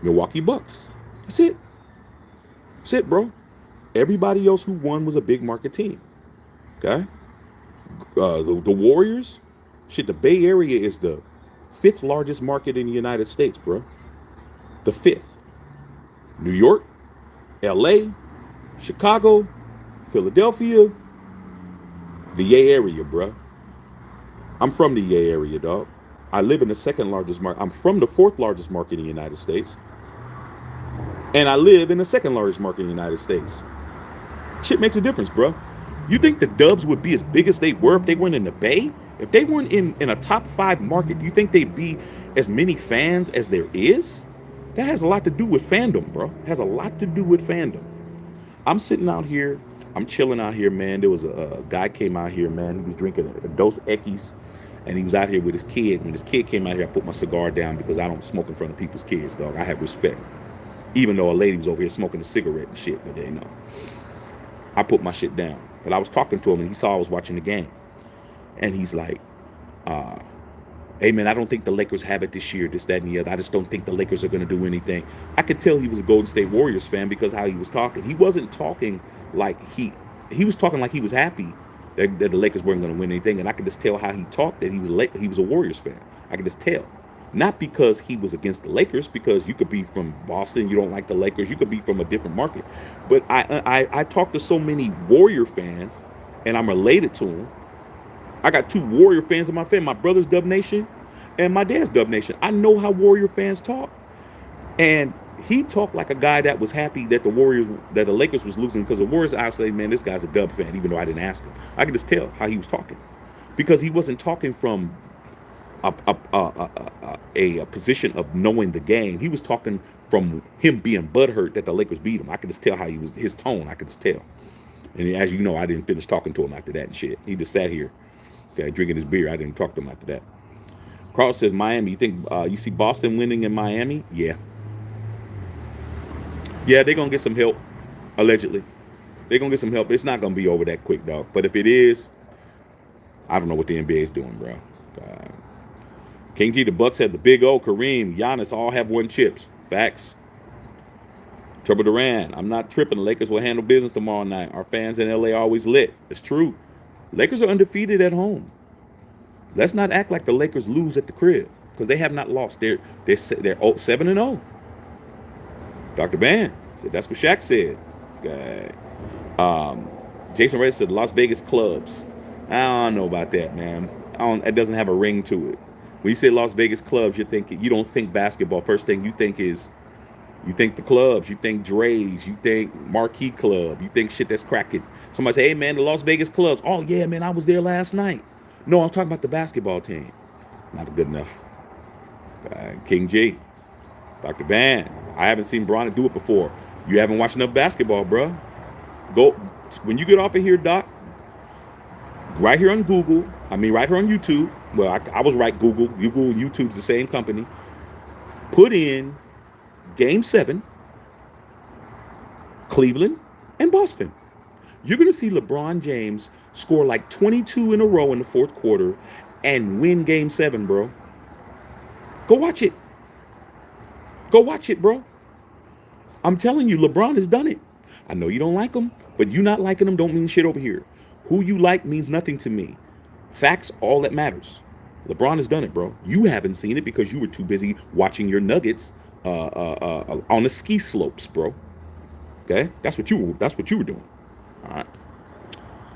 Milwaukee Bucks. That's it, bro. Everybody else who won was a big market team. Okay? The Warriors, shit, the Bay Area is the 5th largest market in the United States, bro. The 5th. New York, LA, Chicago, Philadelphia, the Yay area, bro. I'm from the Yay area, dog. I live in the 2nd largest market. I'm from the 4th largest market in the United States. And I live in the 2nd largest market in the United States. Shit makes a difference, bro. You think the Dubs would be as big as they were if they weren't in the Bay? If they weren't in a top 5 market, do you think they'd be as many fans as there is? That has a lot to do with fandom, bro. It has a lot to do with fandom. I'm sitting out here. I'm chilling out here, man. There was a guy came out here, man. He was drinking a Dos Equis, and he was out here with his kid. When his kid came out here, I put my cigar down because I don't smoke in front of people's kids, dog. I have respect. Even though a lady was over here smoking a cigarette and shit, but they know. I put my shit down. But I was talking to him, and he saw I was watching the game. And he's like, hey, man, I don't think the Lakers have it this year, this, that, and the other. I just don't think the Lakers are going to do anything. I could tell he was a Golden State Warriors fan because how he was talking. He wasn't talking like he was talking like he was happy that the Lakers weren't going to win anything, and I could just tell how he talked that he was a Warriors fan. I could just tell, not because he was against the Lakers, because you could be from Boston, you don't like the Lakers, you could be from a different market, but I talk to so many Warrior fans, and I'm related to them. I got two Warrior fans in my family, my brother's Dub Nation, and my dad's Dub Nation. I know how Warrior fans talk, and he talked like a guy that was happy that the Lakers was losing, because the Warriors, I say, man, this guy's a Dub fan, even though I didn't ask him. I could just tell how he was talking, because he wasn't talking from a position of knowing the game. He was talking from him being butthurt that the Lakers beat him. I could just tell how he was, his tone. I could just tell. And as you know, I didn't finish talking to him after that and shit. He just sat here, okay, drinking his beer. I didn't talk to him after that. Carl says, Miami. You think you see Boston winning in Miami? Yeah. Yeah, they're going to get some help, allegedly. They're going to get some help. It's not going to be over that quick, dog. But if it is, I don't know what the NBA is doing, bro. King G, the Bucks have the Big O, Kareem, Giannis all have won chips. Facts. Turbo Duran, I'm not tripping. The Lakers will handle business tomorrow night. Our fans in LA are always lit. It's true. Lakers are undefeated at home. Let's not act like the Lakers lose at the crib, because they have not lost. They're 7-0. Dr. Ban said that's what Shaq said. Okay. Jason Ray said Las Vegas clubs. I don't know about that, man. It doesn't have a ring to it. When you say Las Vegas clubs, you don't think basketball. First thing you think is, you think the clubs, you think Dre's, you think Marquee Club, you think shit that's cracking. Somebody say, hey man, the Las Vegas clubs. Oh yeah, man, I was there last night. No, I'm talking about the basketball team. Not good enough. King G, Dr. Van, I haven't seen Bron do it before. You haven't watched enough basketball, bro. Go, when you get off of here, Doc, right here on Google, right here on YouTube. Well, I was right, Google and YouTube's the same company. Put in Game 7, Cleveland and Boston. You're going to see LeBron James score like 22 in a row in the fourth quarter and win Game 7, bro. Go watch it. Go watch it, bro. I'm telling you, LeBron has done it. I know you don't like him, but you not liking him don't mean shit over here. Who you like means nothing to me. Facts, all that matters. LeBron has done it, bro. You haven't seen it because you were too busy watching your Nuggets on the ski slopes, bro. Okay, that's what you were doing. All right.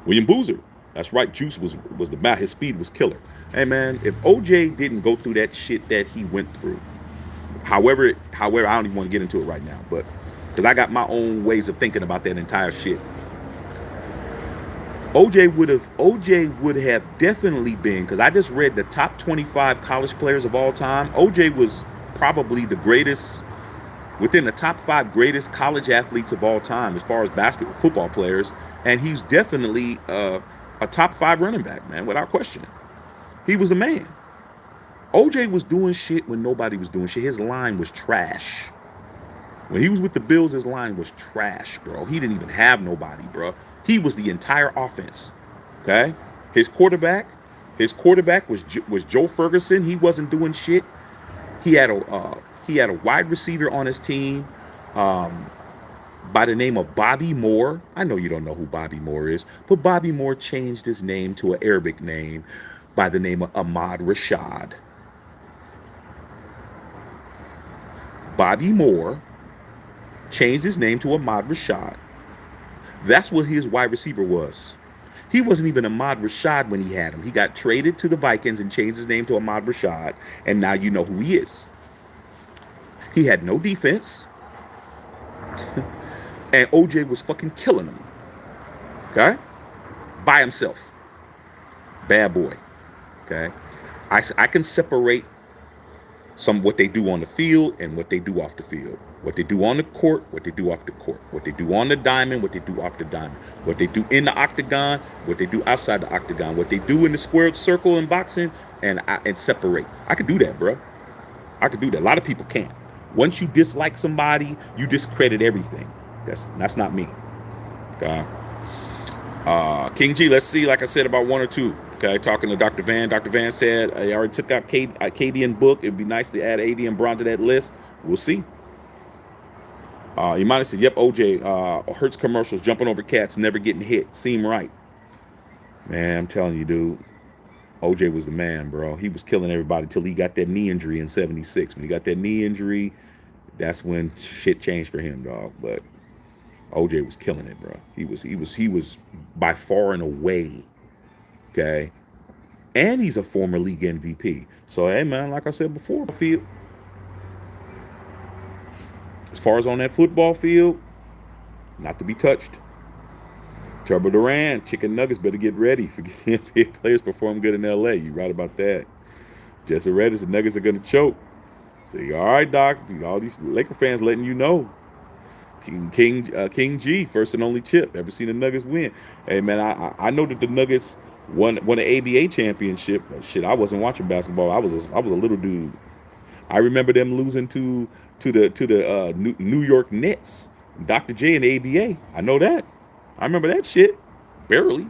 William Boozer, that's right. Juice was the bat. His speed was killer. Hey man, if OJ didn't go through that shit that he went through, however, I don't even want to get into it right now, but because I got my own ways of thinking about that entire shit. OJ would have definitely been, because I just read the top 25 college players of all time. OJ was probably the greatest, within the top 5 greatest college athletes of all time as far as football players, and he's definitely a top 5 running back, man, without question. He was the man. OJ was doing shit when nobody was doing shit. His line was trash. When he was with the Bills, his line was trash, bro. He didn't even have nobody, bro. He was the entire offense. Okay? His quarterback was Joe Ferguson. He wasn't doing shit. He had a wide receiver on his team by the name of Bobby Moore. I know you don't know who Bobby Moore is, but Bobby Moore changed his name to an Arabic name by the name of Ahmad Rashad. Bobby Moore changed his name to Ahmad Rashad. That's what his wide receiver was. He wasn't even Ahmad Rashad when he had him. He got traded to the Vikings and changed his name to Ahmad Rashad, and now you know who he is. He had no defense, and OJ was fucking killing him. Okay? By himself. Bad boy. Okay? I can separate what they do on the field and what they do off the field. What they do on the court, what they do off the court. What they do on the diamond, what they do off the diamond. What they do in the octagon, what they do outside the octagon. What they do in the square circle in boxing, and separate. I could do that, bro. I could do that. A lot of people can't. Once you dislike somebody, you discredit everything. That's not me. Okay. King G, let's see, like I said, about 1 or 2. Okay, talking to Dr. Van. Dr. Van said, I already took out KD and Book. It'd be nice to add AD and Bron to that list. We'll see. Imani said, yep, OJ, Hurts commercials, jumping over cats, never getting hit. Seem right. Man, I'm telling you, dude. OJ was the man, bro. He was killing everybody till he got that knee injury in '76. When he got that knee injury, that's when shit changed for him, dog. But OJ was killing it, bro. He was by far and away, okay. And he's a former league MVP. So hey, man, like I said before, field as far as on that football field, not to be touched. Turbo Duran, chicken nuggets, better get ready. Forget the NBA players perform good in LA. You right about that. Jesse Reddish, the Nuggets are gonna choke. Say, all right, Doc. All these Laker fans letting you know. King G, first and only chip. Ever seen the Nuggets win? Hey man, I know that the Nuggets won an ABA championship. But shit, I wasn't watching basketball. I was a little dude. I remember them losing to the New York Nets. Dr. J in the ABA. I know that. I remember that shit. Barely.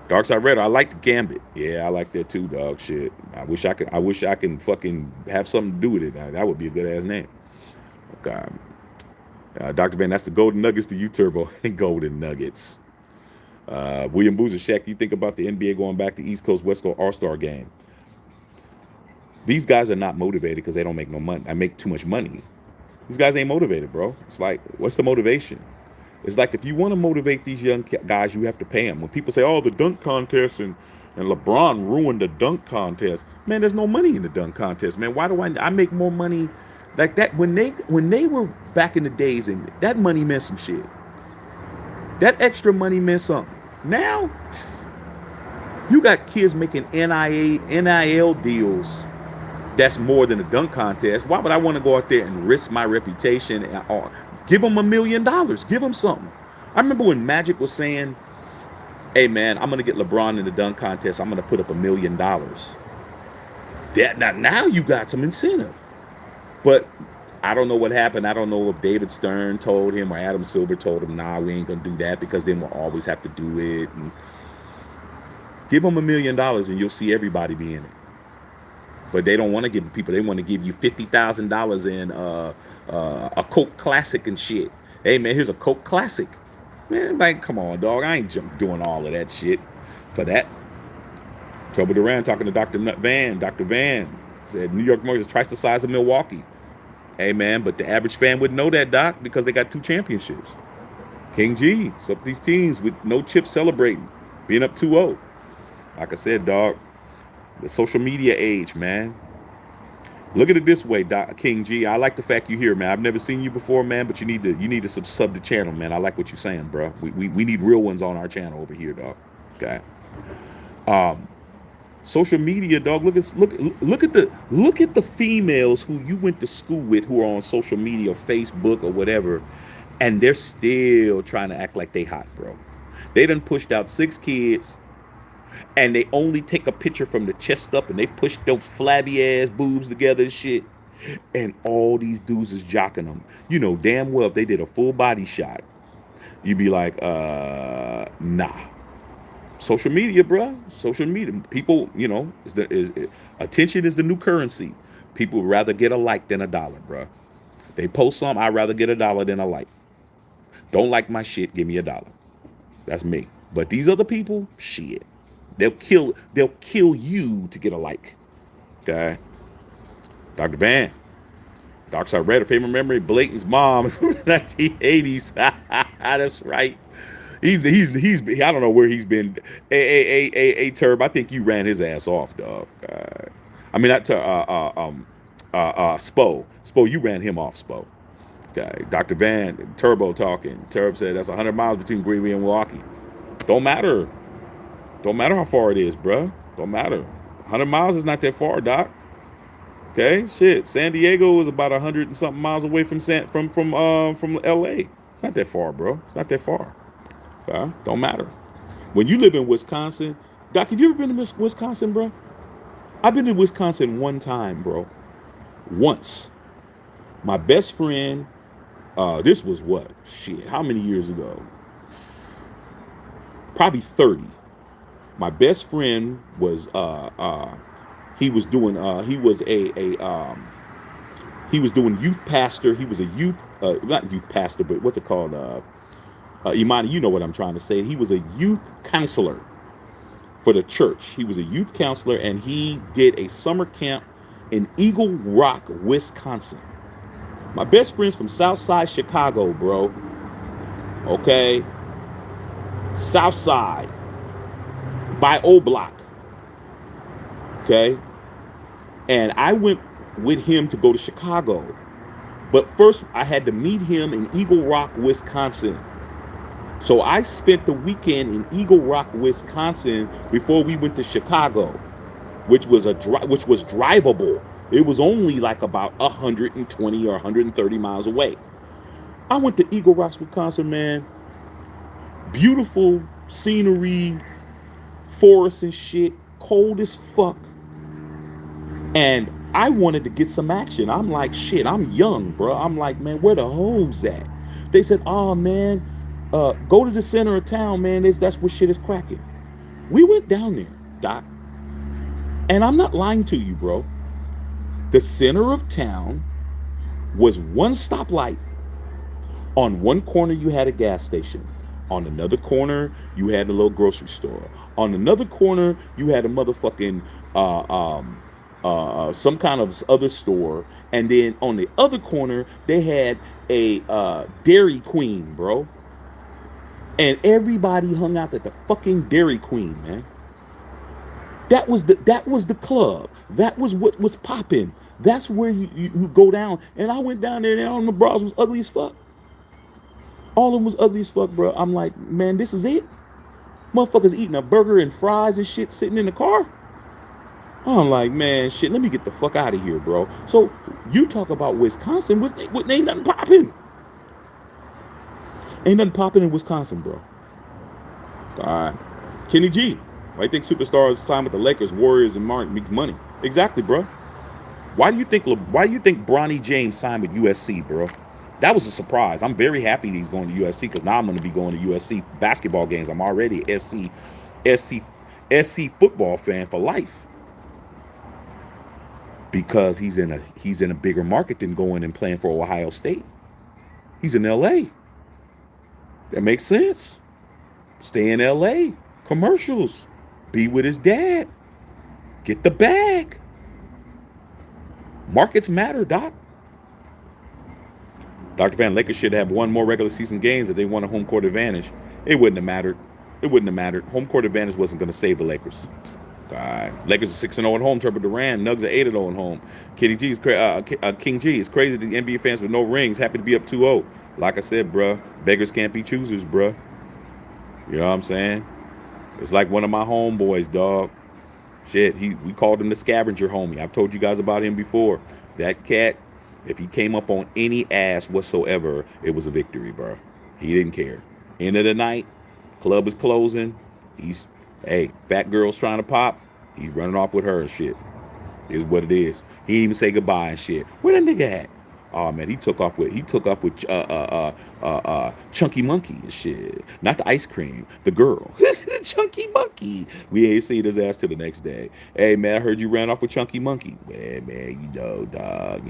Dark Side Red. I like the Gambit. Yeah, I like that too, dog. Shit. I wish I can fucking have something to do with it. That would be a good ass name. Okay. Dr. Van, that's the Golden Nuggets to you, Turbo. Golden Nuggets. William Boozer, Shaq, you think about the NBA going back to East Coast, West Coast All-Star game. These guys are not motivated because they don't make no money. I make too much money. These guys ain't motivated, bro. It's like, what's the motivation? It's like if you want to motivate these young guys, you have to pay them. When people say, oh, the dunk contest and LeBron ruined the dunk contest. Man, there's no money in the dunk contest, man. Why do I make more money like that when they were back in the days and that money meant some shit. That extra money meant something. Now, you got kids making NIL deals that's more than a dunk contest. Why would I want to go out there and risk my reputation? Give them $1 million. Give them something. I remember when Magic was saying, hey, man, I'm going to get LeBron in the dunk contest. I'm going to put up $1 million. Now you got some incentive. But I don't know what happened. I don't know if David Stern told him or Adam Silver told him, nah, we ain't going to do that because then we'll always have to do it. And give them $1 million and you'll see everybody be in it. But they don't want to give people. They want to give you $50,000 in a Coke Classic and shit. Hey man, here's a Coke Classic. Man, like come on, dog. I ain't doing all of that shit for that. Trouble Duran talking to Dr. Van. Dr. Van said New York Knicks is twice the size of Milwaukee. Hey man, but the average fan wouldn't know that, Doc, because they got 2 championships. King G, so these teams with no chips celebrating, being up 2-0. Like I said, dog. The social media age, man. Look at it this way, King G. I like the fact you here, man. I've never seen you before, man, but you need to sub the channel, man. I like what you're saying, bro. We need real ones on our channel over here, dog. Okay. Social media, dog. Look at the females who you went to school with who are on social media, Facebook or whatever, and they're still trying to act like they hot, bro. They done pushed out 6 kids. And they only take a picture from the chest up and they push those flabby ass boobs together and shit. And all these dudes is jocking them. You know damn well if they did a full body shot, you'd be like, nah. Social media, bro. Social media. People, attention is the new currency. People would rather get a like than a dollar, bro. They post something, I'd rather get a dollar than a like. Don't like my shit, give me $1. That's me. But these other people, shit. They'll kill you to get a like. Okay. Dr. Van. Dark Side Red, a favorite memory, Blaken's mom from the 1980s. That's right. He's I don't know where he's been. A Turb, I think you ran his ass off, dog. I mean not Spo. Spo, you ran him off, Spo. Okay. Dr. Van, Turbo talking. Turb said that's 100 miles between Greenway and Milwaukee. Don't matter. Don't matter how far it is, bro. Don't matter. 100 miles is not that far, Doc. Okay, shit. San Diego is about 100 and something miles away from LA. It's not that far, bro. It's not that far. Okay? Don't matter. When you live in Wisconsin, Doc, have you ever been to Wisconsin, bro? I've been to Wisconsin one time, bro. Once. My best friend. This was what? Shit. How many years ago? Probably 30. My best friend was he was doing youth pastor. He was a youth not youth pastor, but what's it called? Imani, you know what I'm trying to say. He was a youth counselor. for the church. He was a youth counselor, and he did a summer camp in Eagle Rock, Wisconsin. My best friend's from Southside Chicago, bro. Okay, Southside by O Block. Okay, and I went with him to go to Chicago. But first, I had to meet him in Eagle Rock, Wisconsin. So I spent the weekend in Eagle Rock, Wisconsin before we went to Chicago, which was drivable. It was only like about 120 or 130 miles away. I went to Eagle Rock, Wisconsin, man. Beautiful scenery, forests and shit, cold as fuck. And I wanted to get some action. I'm like, shit, I'm young, bro. I'm like, man, where the hoes at? They said, oh, man, go to the center of town, man. That's where shit is cracking. We went down there, Doc. And I'm not lying to you, bro. The center of town was one stoplight. On one corner, you had a gas station. On another corner, you had a little grocery store. On another corner, you had a motherfucking some kind of other store. And then on the other corner, they had a Dairy Queen, bro. And everybody hung out at the fucking Dairy Queen, man. That was the club. That was what was popping. That's where you go down. And I went down there, and all the bras was ugly as fuck. All of them was ugly as fuck, bro. I'm like, man, this is it? Motherfuckers eating a burger and fries and shit sitting in the car? I'm like, man, shit, let me get the fuck out of here, bro. So you talk about Wisconsin, ain't nothing popping. Ain't nothing popping in Wisconsin, bro. All right. Kenny G. Why do you think superstars sign with the Lakers, Warriors, and Martin makes money? Exactly, bro. Why do you think Bronny James signed with USC, bro? That was a surprise. I'm very happy he's going to USC because now I'm going to be going to USC basketball games. I'm already a SC football fan for life because he's in a bigger market than going and playing for Ohio State. He's in LA. That makes sense. Stay in LA. Commercials. Be with his dad. Get the bag. Markets matter, Doc. Dr. Van, Lakers should have won more regular season games if they won a home court advantage. It wouldn't have mattered. It wouldn't have mattered. Home court advantage wasn't going to save the Lakers. All right. Lakers are 6-0 at home. Turbo Duran. Nugs are 8-0 at home. King G is crazy that the NBA fans with no rings happy to be up 2-0. Like I said, bro, beggars can't be choosers, bro. You know what I'm saying? It's like one of my homeboys, dog. Shit, we called him the scavenger homie. I've told you guys about him before. That cat, if he came up on any ass whatsoever, it was a victory, bro. He didn't care. End of the night, club is closing. Fat girl's trying to pop. He's running off with her and shit. Is what it is. He didn't even say goodbye and shit. Where that nigga at? Oh man, he took off with Chunky Monkey and shit. Not the ice cream, the girl. The Chunky Monkey. We ain't seen his ass till the next day. Hey man, I heard you ran off with Chunky Monkey. Man, you know, dog,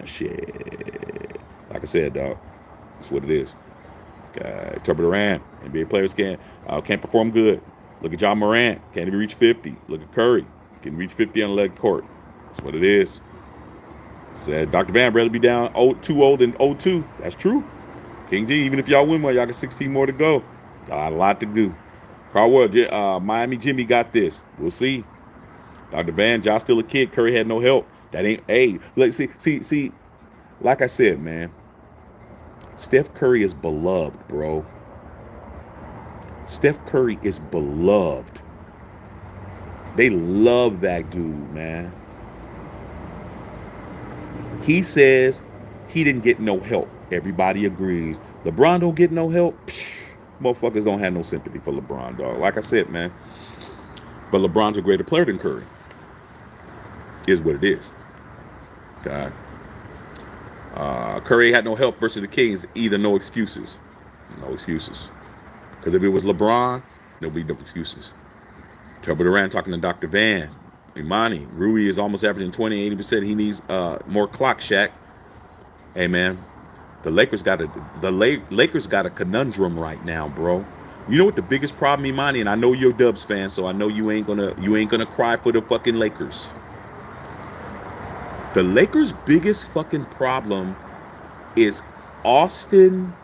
shit. Like I said, dog, that's what it is. Turbo Duran, NBA players can't perform good. Look at John Morant, can't even reach 50. Look at Curry, can reach 50 on the leg court. That's what it is. Said Dr. Van, rather be down 2-0 than 0-2. That's true. King G, even if y'all win one, y'all got 16 more to go. Got a lot to do. Carl Ward, Miami Jimmy got this. We'll see. Dr. Van, Josh still a kid. Curry had no help. That ain't, look, see, like I said, man, Steph Curry is beloved, bro. Steph Curry is beloved. They love that dude, man. He says he didn't get no help. Everybody agrees. LeBron don't get no help. Motherfuckers don't have no sympathy for LeBron, dog. Like I said, man. But LeBron's a greater player than Curry. Is what it is. God. Curry had no help versus the Kings. Either no excuses. No excuses. Because if it was LeBron, there'll be no excuses. Turbo Duran talking to Dr. Van. Imani, Rui is almost averaging 20, 80%. He needs more clock, Shaq. Hey, man, the Lakers got a conundrum right now, bro. You know what the biggest problem, Imani, and I know you're a Dubs fan, so I know you ain't gonna cry for the fucking Lakers. The Lakers' biggest fucking problem is Austin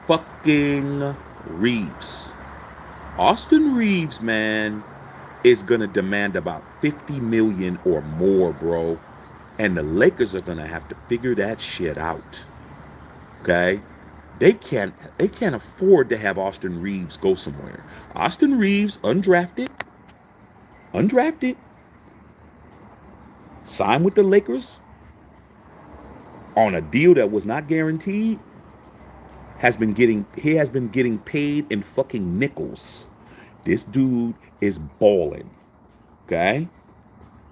fucking Reeves. Austin Reeves, man, is gonna demand about 50 million or more, bro. And the Lakers are gonna have to figure that shit out. Okay? They can't afford to have Austin Reeves go somewhere. Austin Reeves, undrafted, signed with the Lakers on a deal that was not guaranteed, he has been getting paid in fucking nickels. This dude is balling. Okay?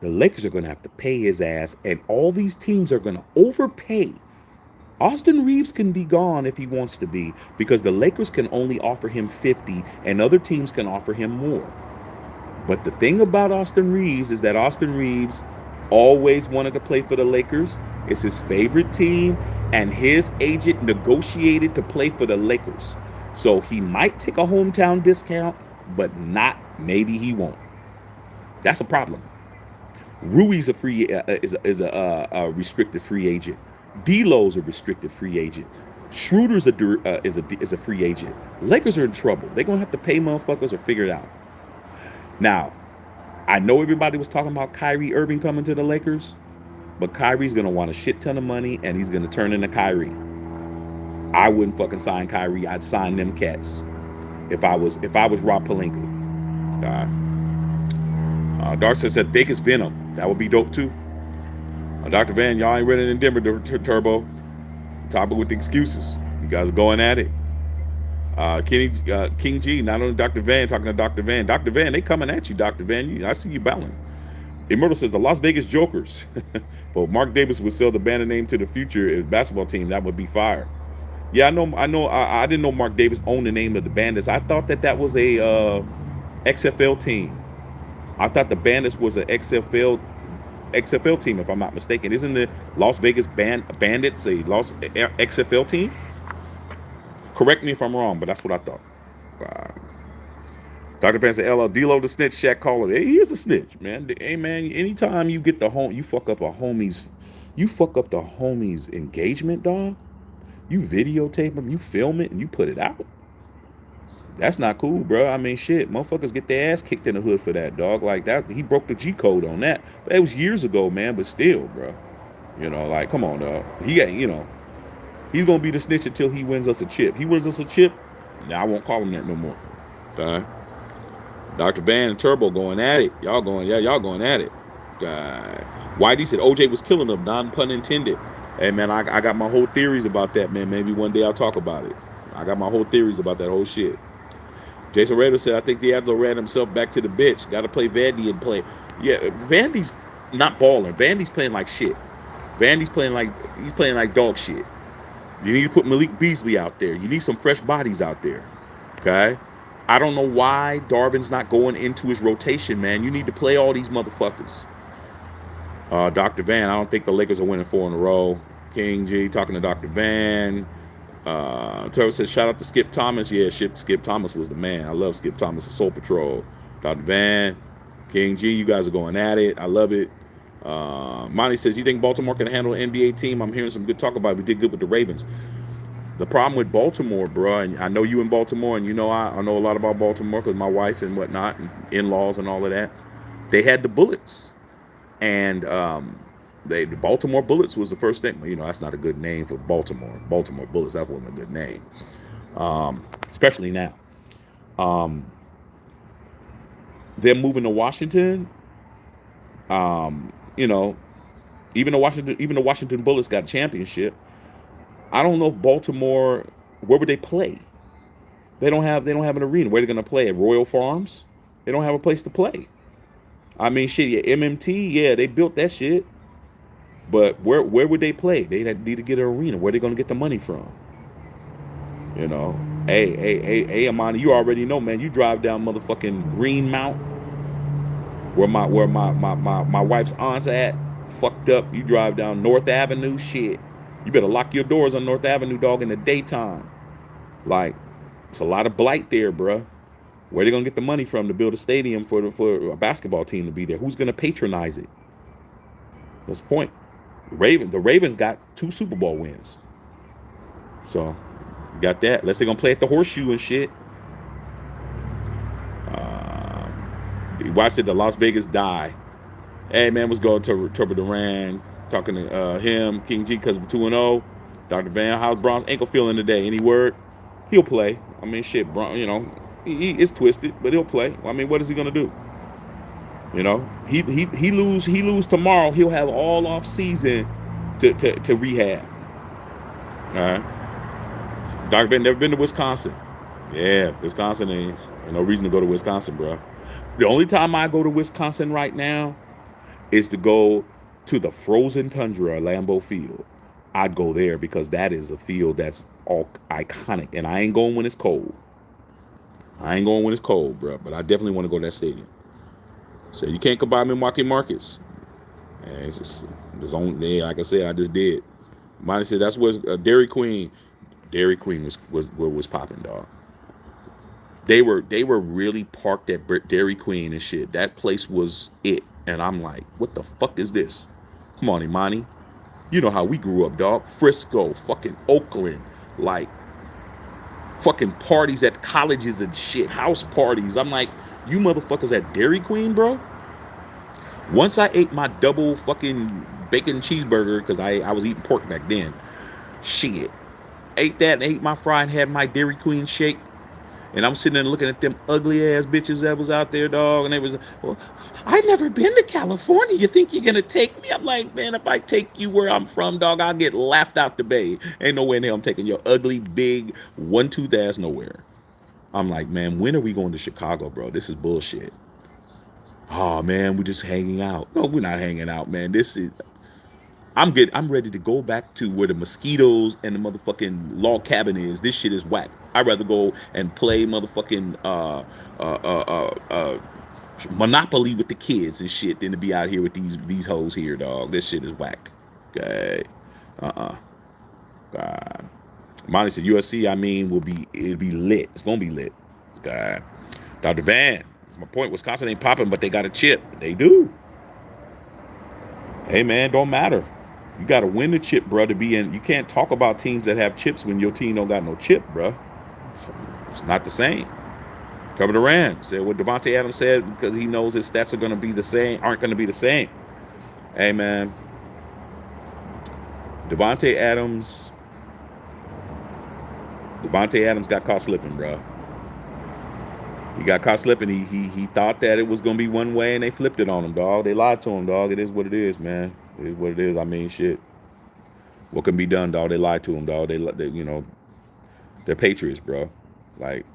The Lakers are gonna have to pay his ass, and all these teams are gonna overpay. Austin Reeves can be gone if he wants to be, because the Lakers can only offer him 50 and other teams can offer him more. But the thing about Austin Reeves is that Austin Reeves always wanted to play for the Lakers. It's his favorite team, and his agent negotiated to play for the Lakers. So he might take a hometown discount, but not maybe he won't. That's a problem. Rui's a free is a restricted free agent. D'Lo's a restricted free agent. Schroeder's is a free agent. Lakers are in trouble. They're gonna have to pay motherfuckers or figure it out. Now, I know everybody was talking about Kyrie Irving coming to the Lakers, but Kyrie's gonna want a shit ton of money and he's gonna turn into Kyrie. I wouldn't fucking sign Kyrie. I'd sign them cats if I was Rob Pelinka. Dark says that Vegas Venom. That would be dope too. Dr. Van, y'all ain't running in Denver, Turbo. Topic with the excuses. You guys are going at it. King G, not only Dr. Van, talking to Dr. Van. Dr. Van, they coming at you, Dr. Van. I see you battling. Immortal says the Las Vegas Jokers. But Mark Davis would sell the banner name to the future basketball team. That would be fire. Yeah, I didn't know Mark Davis owned the name of the Bandits. I thought that was a XFL team. I thought the Bandits was an XFL team, if I'm not mistaken. Isn't the Las Vegas Bandits a XFL team? Correct me if I'm wrong, but that's what I thought. Uh, Dr. Van said, LL D'Lo the snitch, Shaq call it. He is a snitch, man. Hey, man, anytime you get you fuck up the homie's engagement, dog. You videotape him, you film it, and you put it out. That's not cool, bro. I mean, shit, motherfuckers get their ass kicked in the hood for that, dog. Like that, he broke the G code on that. But it was years ago, man. But still, bro. Like, come on, dog. He's gonna be the snitch until he wins us a chip. He wins us a chip, now I won't call him that no more. Okay? Dr. Van and Turbo going at it. Y'all going at it. God. Whitey said OJ was killing them, non pun intended. Hey, man, I got my whole theories about that, man. Maybe one day I'll talk about it. I got my whole theories about that whole shit. Jason Rader said, I think D'Angelo ran himself back to the bitch. Got to play Vandy and play. Yeah, Vandy's not balling. Vandy's playing like shit. Vandy's playing like dog shit. You need to put Malik Beasley out there. You need some fresh bodies out there. Okay? I don't know why Darvin's not going into his rotation, man. You need to play all these motherfuckers. Dr. Van, I don't think the Lakers are winning 4 in a row. King G talking to Dr. Van. Trevor says, shout out to Skip Thomas. Yeah, Skip Thomas was the man. I love Skip Thomas, the Soul Patrol. Dr. Van, King G, you guys are going at it. I love it. Monty says, you think Baltimore can handle an NBA team? I'm hearing some good talk about it. We did good with the Ravens. The problem with Baltimore, bro, and I know you in Baltimore, and I know a lot about Baltimore because my wife and whatnot, and in-laws and all of that. They had the Bullets. And the Baltimore Bullets was the first thing. That's not a good name for Baltimore. Baltimore Bullets, that wasn't a good name. Especially now. They're moving to Washington. Even the Washington Bullets got a championship. I don't know if Baltimore, where would they play? They don't have an arena. Where are they going to play? At Royal Farms? They don't have a place to play. I mean, shit, yeah, MMT, yeah, they built that shit. But where would they play? They need to get an arena. Where are they going to get the money from? Hey, Amani, you already know, man. You drive down motherfucking Greenmount, where my wife's aunt's at, fucked up. You drive down North Avenue, shit. You better lock your doors on North Avenue, dog, in the daytime. Like, It's a lot of blight there, bro. Where they gonna get the money from to build a stadium for a basketball team to be there? Who's gonna patronize it? That's the point. The Ravens got 2 Super Bowl wins, so you got that. Unless they're gonna play at the Horseshoe and shit. You watched it, the Las Vegas die. Hey man, what's going to Turbo Duran? Talking to him, King G, because of 2-0. Dr. Van, how's Braun's ankle feeling today? Any word? He'll play. I mean, shit, Braun, he is twisted, but he'll play. I mean, what is he gonna do? He lose tomorrow. He'll have all off season to rehab. All right. Dr. Van never been to Wisconsin. Yeah, Wisconsin ain't no reason to go to Wisconsin, bro. The only time I go to Wisconsin right now is to go to the frozen tundra of Lambeau Field. I'd go there because that is a field that's all iconic, and I ain't going when it's cold. Bro, but I definitely want to go to that stadium. So you can't combine Milwaukee Markets. And it's only, like I said, I just did. Mine said that's where Dairy Queen was popping, dog. They were really parked at Dairy Queen and shit. That place was it. And I'm like, what the fuck is this? Come on, Imani. You know how we grew up, dog. Frisco, fucking Oakland, like fucking parties at colleges and shit, house parties. I'm like, you motherfuckers at Dairy Queen, bro? Once I ate my double fucking bacon cheeseburger, because I was eating pork back then. Shit. Ate that and ate my fry and had my Dairy Queen shake. And I'm sitting there looking at them ugly ass bitches that was out there, dog. And they was, well, I never been to California. You think you're gonna take me? I'm like, man, if I take you where I'm from, dog, I'll get laughed out the bay. Ain't no way in hell I'm taking your ugly, big, one-tooth ass nowhere. I'm like, man, when are we going to Chicago, bro? This is bullshit. Oh man, we're just hanging out. No, we're not hanging out, man. I'm ready to go back to where the mosquitoes and the motherfucking log cabin is. This shit is whack. I'd rather go and play motherfucking Monopoly with the kids and shit than to be out here with these hoes here, dog. This shit is whack. Okay. God. Monty said USC, it'll be lit. It's gonna be lit. God. Dr. Van, my point, Wisconsin ain't popping, but they got a chip. They do. Hey man, don't matter. You got to win the chip, bro, to be in. You can't talk about teams that have chips when your team don't got no chip, bro. It's not the same. Trevor Duran said what Devontae Adams said because he knows his stats aren't going to be the same. Hey, man. Devontae Adams got caught slipping, bro. He got caught slipping. He thought that it was going to be one way, and they flipped it on him, dog. They lied to him, dog. It is what it is, man. It is what it is. I mean, shit. What can be done, dog? They lied to him, dog. They they're Patriots, bro. Like,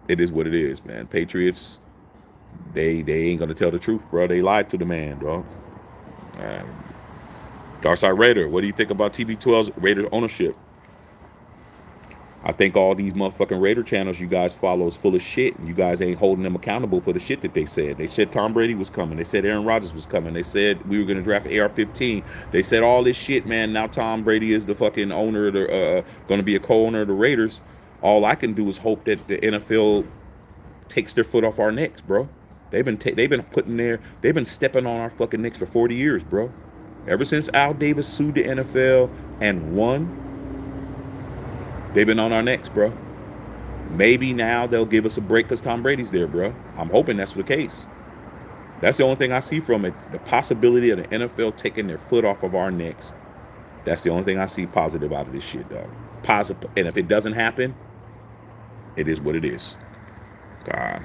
it is what it is, man. Patriots, they ain't gonna tell the truth, bro. They lied to the man, bro. Darkside Raider, what do you think about TB12's Raider ownership? I think all these motherfucking Raider channels you guys follow is full of shit, and you guys ain't holding them accountable for the shit that they said. They said Tom Brady was coming. They said Aaron Rodgers was coming. They said we were going to draft AR-15. They said all this shit, man. Now Tom Brady is the fucking owner, going to be a co-owner of the Raiders. All I can do is hope that the NFL takes their foot off our necks, bro. They've been stepping on our fucking necks for 40 years, bro. Ever since Al Davis sued the NFL and won, they've been on our necks, bro. Maybe now they'll give us a break because Tom Brady's there, bro. I'm hoping that's the case. That's the only thing I see from it. The possibility of the NFL taking their foot off of our necks. That's the only thing I see positive out of this shit, dog. Positive. And if it doesn't happen, it is what it is. God.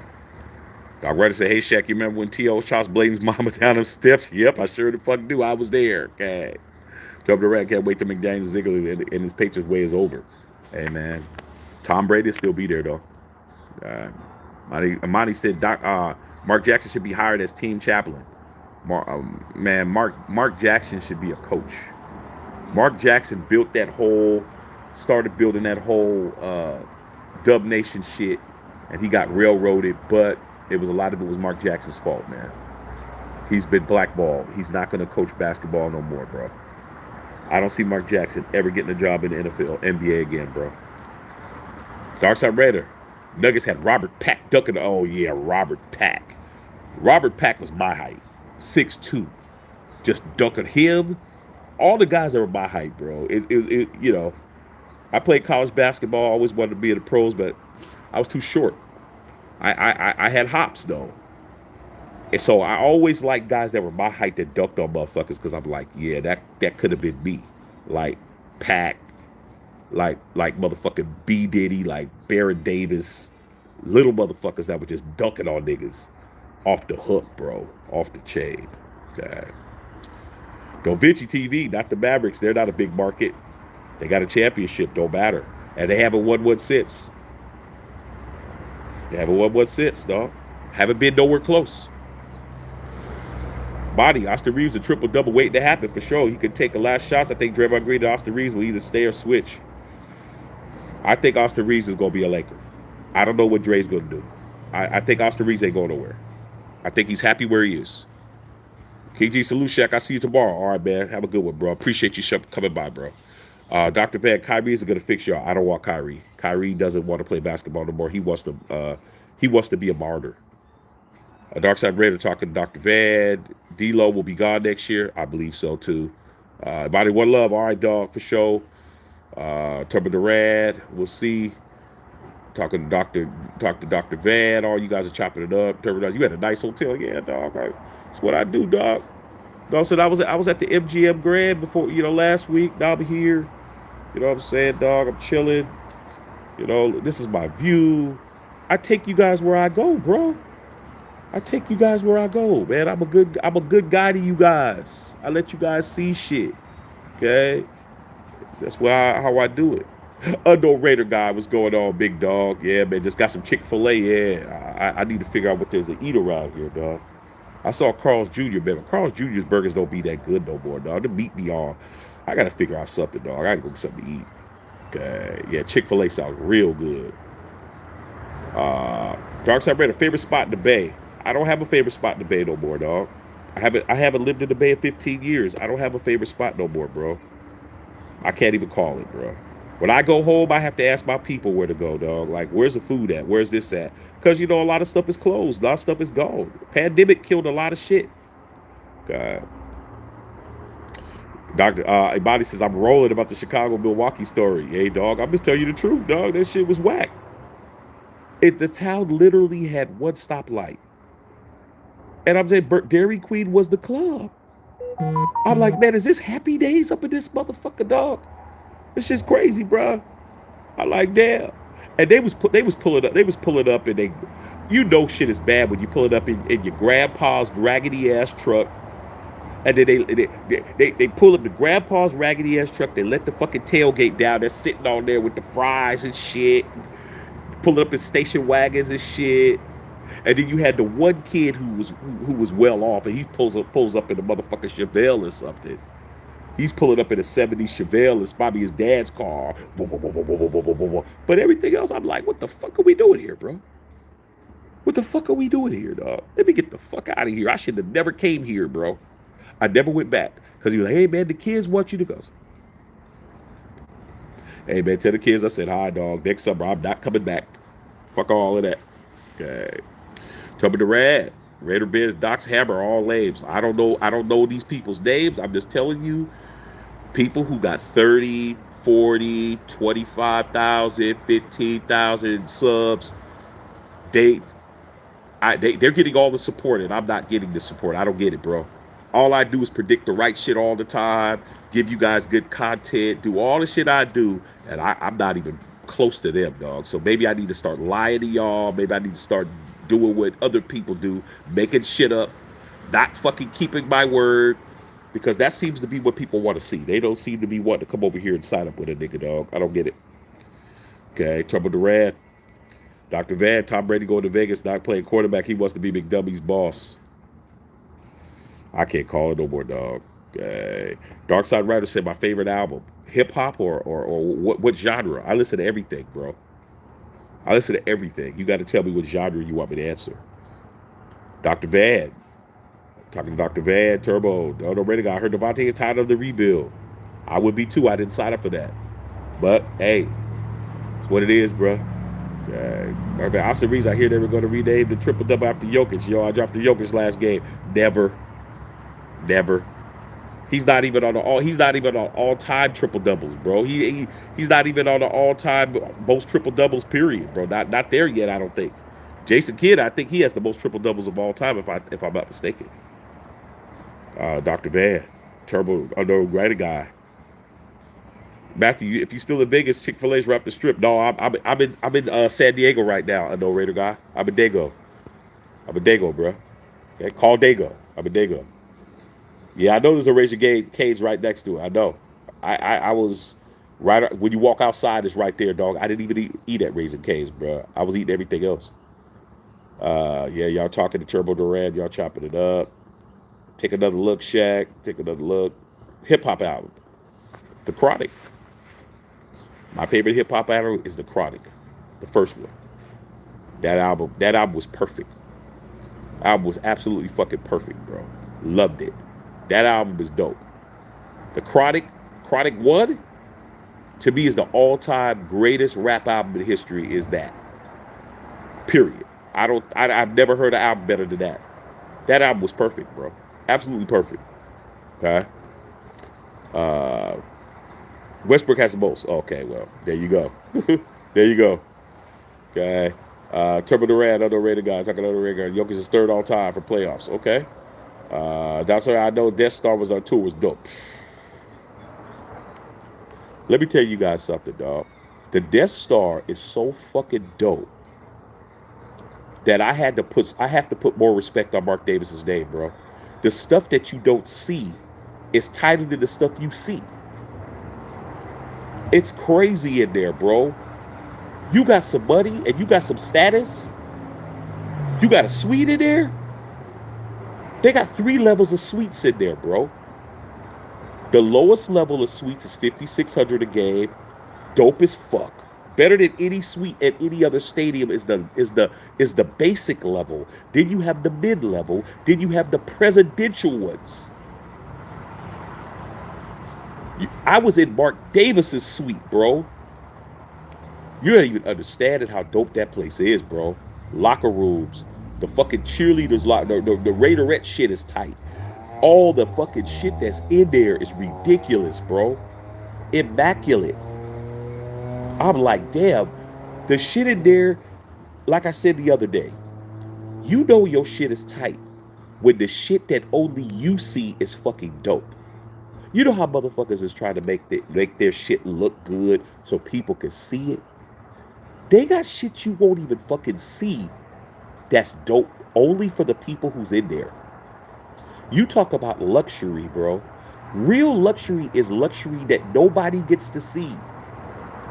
Doc Ryder said, hey, Shaq, you remember when T.O. shot Bladen's mama down them steps? Yep, I sure the fuck do. I was there. Okay. Jump the rat, can't wait till McDaniels Ziggler and his Patriots way is over. Hey, man. Tom Brady will still be there, though. Monty said Mark Jackson should be hired as team chaplain. Mark Jackson should be a coach. Mark Jackson started building that whole Dub Nation shit, and he got railroaded, but a lot of it was Mark Jackson's fault, man. He's been blackballed. He's not going to coach basketball no more, bro. I don't see Mark Jackson ever getting a job in the NFL, NBA again, bro. Darkside Raider. Nuggets had Robert Pack ducking. Oh yeah, Robert Pack. Robert Pack was my height, 6'2", just ducking him. All the guys that were my height, bro. You know, I played college basketball. Always wanted to be in the pros, but I was too short. I had hops though, and so I always liked guys that were my height that ducked on motherfuckers because I'm like, yeah, that could have been me, like Pack, like motherfucking B Diddy, like Baron Davis, little motherfuckers that were just dunking on niggas off the hook, bro, off the chain. Okay. Don't Vinci TV, not the Mavericks. They're not a big market. They got a championship, don't matter. And they haven't won one since. They haven't won one since, dog. Haven't been nowhere close. Body, Austin Reeves a triple-double waiting to happen for sure. He could take the last shots. I think Draymond Green and Austin Reeves will either stay or switch. I think Austin Reeves is going to be a Laker. I don't know what Dre's going to do. I think Austin Reeves ain't going nowhere. I think he's happy where he is. KG Salushak, I see you tomorrow. All right, man. Have a good one, bro. Appreciate you coming by, bro. Dr. Van, Kyrie is going to fix y'all. I don't want Kyrie. Kyrie doesn't want to play basketball no more. He wants to be a martyr. Darkside Raider talking to Dr. Van. D-Lo will be gone next year. I believe so, too. Body One Love. All right, dog, for sure. Turbo Durad. We'll see. Talk to Dr. Van. All you guys are chopping it up. Turbo Durad, you had a nice hotel. Yeah, dog. That's what I do, dog. No, so I was at the MGM Grand before, last week. Now I'm here. You know what I'm saying, dog? I'm chilling. This is my view. I take you guys where I go, bro. I take you guys where I go, man. I'm a good guy to you guys. I let you guys see shit. Okay? That's how I do it. Unknown Raider guy, what's going on, big dog? Yeah, man, just got some Chick-fil-A. Yeah, I need to figure out what there's to eat around here, dog. I saw Carl's Jr., man. Carl's Jr.'s burgers don't be that good no more, dog. The meat be all. I got to figure out something, dog. I got to go get something to eat. Okay. Yeah, Chick-fil-A sounds real good. Darkside Raider, favorite spot in the Bay. I don't have a favorite spot in the Bay no more, dog. I haven't lived in the Bay in 15 years. I don't have a favorite spot no more, bro. I can't even call it, bro. When I go home, I have to ask my people where to go, dog. Like, where's the food at? Where's this at? Because, a lot of stuff is closed. A lot of stuff is gone. Pandemic killed a lot of shit. God. Dr. Ibadi says, I'm rolling about the Chicago-Milwaukee story. Hey, dog, I'm just telling you the truth, dog. That shit was whack. The town literally had one stoplight. And I'm saying Dairy Queen was the club. I'm like, man, is this Happy Days up in this motherfucker, dog? It's just crazy, bro. I like, damn. And they was pulling up, and they, shit is bad when you pull it up in your grandpa's raggedy ass truck, and then they pull up the grandpa's raggedy ass truck. They let the fucking tailgate down. They're sitting on there with the fries and shit, pulling up in station wagons and shit. And then you had the one kid who was well off, and he pulls up in the motherfucking Chevelle or something. He's pulling up in a 70s Chevelle. It's probably his dad's car. But everything else, I'm like, what the fuck are we doing here, bro? What the fuck are we doing here, dog? Let me get the fuck out of here. I should have never came here, bro. I never went back. Because he was like, hey, man, the kids want you to go. Hey, man, tell the kids I said, hi, dog. Next summer, I'm not coming back. Fuck all of that. Okay. Tubby the Rad. Raider Biz, Doc's Hammer, all names. I don't know these people's names. I'm just telling you, people who got 30, 40, 25,000, 15,000 subs, they're getting all the support, and I'm not getting the support. I don't get it, bro. All I do is predict the right shit all the time, give you guys good content, do all the shit I do, and I'm not even close to them, dog. So maybe I need to start lying to y'all. Maybe I need to start doing what other people do, making shit up, not fucking keeping my word, because that seems to be what people want to see. They don't seem to be wanting to come over here and sign up with a nigga, dog. I don't get it. Okay, Trouble Durant, Dr. Van, Tom Brady going to Vegas, not playing quarterback. He wants to be McDummy's boss. I can't call it no more, dog. Okay. Darkside Rider said my favorite album, hip hop or what genre? I listen to everything, bro. I listen to everything. You got to tell me what genre you want me to answer. Dr. Van. Talking to Dr. Van, Turbo. No, Redding guy. I heard Devontae is tired of the rebuild. I would be too. I didn't sign up for that. But, hey, it's what it is, bro. Austin Reeves, I hear they were going to rename the triple double after Jokic. Yo, I dropped the Jokic last game. Never, never. He's not even on the all. He's not even on all time triple doubles, bro. He's not even on the all time most triple doubles. Period, bro. Not there yet. I don't think. Jason Kidd, I think he has the most triple doubles of all time. If I'm not mistaken. Dr. Van, Turbo underrated guy. Matthew, if you still in Vegas, Chick-fil-A's wrapped the strip. No, I'm in San Diego right now. A no Raider guy. I'm in Dago. I'm in Dago, bro. Okay, call Dago. I'm in Dago. Yeah, I know there's a Razor Cage right next to it. I know. I was right when you walk outside. It's right there, dog. I didn't even eat at Razor Cage, bro. I was eating everything else. Yeah, y'all talking to Turbo Duran. Y'all chopping it up. Take another look, Shaq. Take another look. Hip hop album, The Chronic. My favorite hip hop album is The Chronic, the first one. That album was perfect. Album was absolutely fucking perfect, bro. Loved it. That album is dope. The Chronic 1, to me, is the all-time greatest rap album in history. Is that? Period. I've never heard an album better than that. That album was perfect, bro. Absolutely perfect. Okay. Westbrook has the most. Okay, well, there you go. There you go. Okay. Turbo Duran, underrated guy. Talking underrated guy. Jokic is third all time for playoffs. Okay. That's why I know Death Star was on tour was dope. Let me tell you guys something, dog. The Death Star is so fucking dope that I have to put more respect on Mark Davis's name, bro. The stuff that you don't see is tighter than the stuff you see. It's crazy in there, bro. You got some money and you got some status. You got a suite in there. They got 3 levels of suites in there, bro. The lowest level of suites is $5,600 a game. Dope as fuck. Better than any suite at any other stadium is the basic level. Then you have the mid level. Then you have the presidential ones. I was in Mark Davis's suite, bro. You don't even understand how dope that place is, bro. Locker rooms, the fucking cheerleaders, the Raiderette shit is tight. All the fucking shit that's in there is ridiculous, bro. Immaculate. I'm like, damn, the shit in there, like I said the other day, you know your shit is tight when the shit that only you see is fucking dope. You know how motherfuckers is trying to make their shit look good so people can see it? They got shit you won't even fucking see that's dope only for the people who's in there. You talk about luxury, bro. Real luxury is luxury that nobody gets to see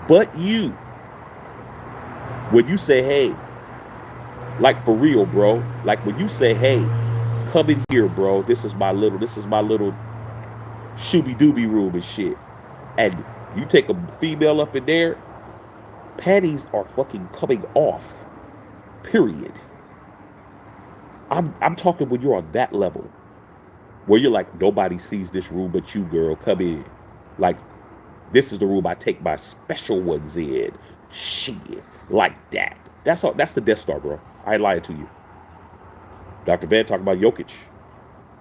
but you. When you say, hey, like for real, bro, like when you say, hey, come in here, bro, this is my little shooby dooby room and shit. And you take a female up in there, panties are fucking coming off. Period. I'm talking when you're on that level. Where you're like, nobody sees this room but you, girl. Come in. Like, this is the room I take my special ones in. Shit. Like that. That's all. That's the Death Star, bro. I ain't lying to you. Dr. Van talking about Jokic.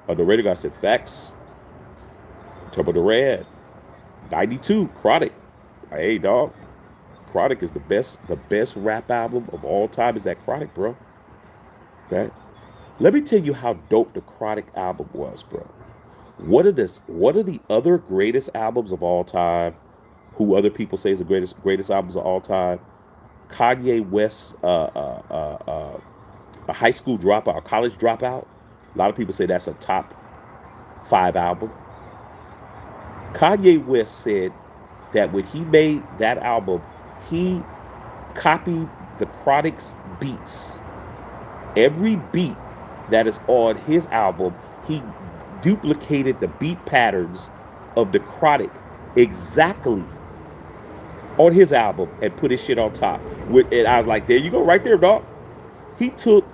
The radio guy said facts. Turbo Duran. 92. Chronic. Hey, dog. Chronic is the best rap album of all time is that Chronic, bro. Okay? Let me tell you how dope the Chronic album was, bro. What are the other greatest albums of all time? Who other people say is the greatest albums of all time? Kanye West's a high school dropout, a college dropout. A lot of people say that's a top 5 album. Kanye West said that when he made that album, he copied the Chronic's beats. Every beat that is on his album, he duplicated the beat patterns of the Chronic exactly on his album and put his shit on top. And I was like, there you go, right there, dog. He took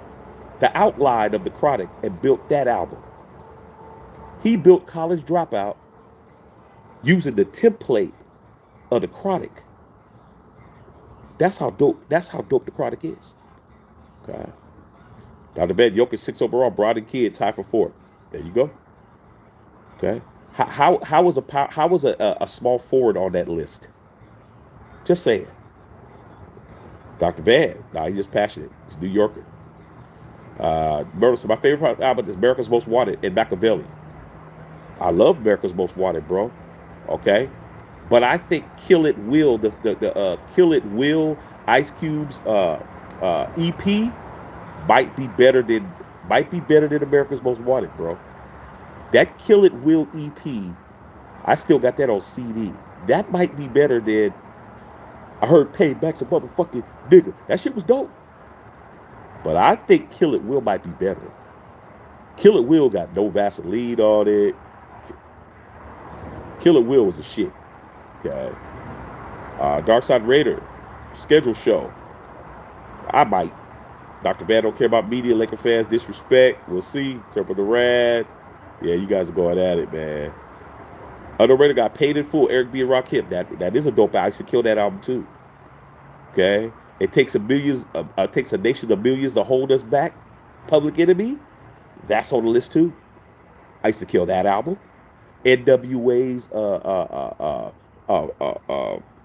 the outline of the Chronic and built that album. He built College Dropout using the template of the Chronic. That's how dope. That's how dope the product is. Okay. Dr. Bet Jokic 6 overall, Brogdon Kid tied for fourth. There you go. Okay. How was a small forward on that list? Just saying. Dr. Vad. Nah, he's just passionate. He's a New Yorker. So my favorite album is America's Most Wanted and Machiavelli. I love America's Most Wanted, bro. Okay. But I think Kill It Will, the Kill It Will Ice Cube's EP might be better than America's Most Wanted, bro. That Kill It Will EP, I still got that on CD. That might be better than I heard Payback's a motherfucking nigga. That shit was dope. But I think Kill It Will might be better. Kill It Will got no Vaseline on it. Kill It Will was a shit. Okay. Dark Side Raider, schedule show. I might. Dr. Van don't care about media, Laker fans, disrespect. We'll see. Turbo the Rad. Yeah, you guys are going at it, man. Underrated got Paid in Full, Eric B. and Rakim. That is a dope album. I used to kill that album too. Okay. It takes a nation of millions to hold us back. Public Enemy. That's on the list too. I used to kill that album. NWA's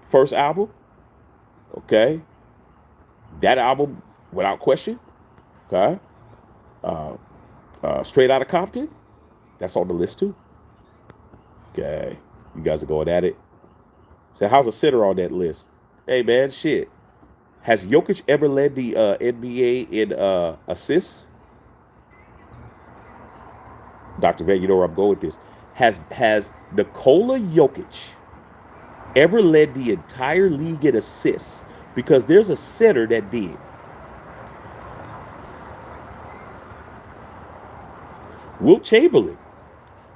first album. Okay. That album, without question. Okay. Straight Outta Compton. That's on the list too. Okay. You guys are going at it. So how's a center on that list? Hey man, shit. Has Jokic ever led the NBA in assists? Dr. Van, you know where I'm going with this. Has Nikola Jokic ever led the entire league in assists? Because there's a center that did. Wilt Chamberlain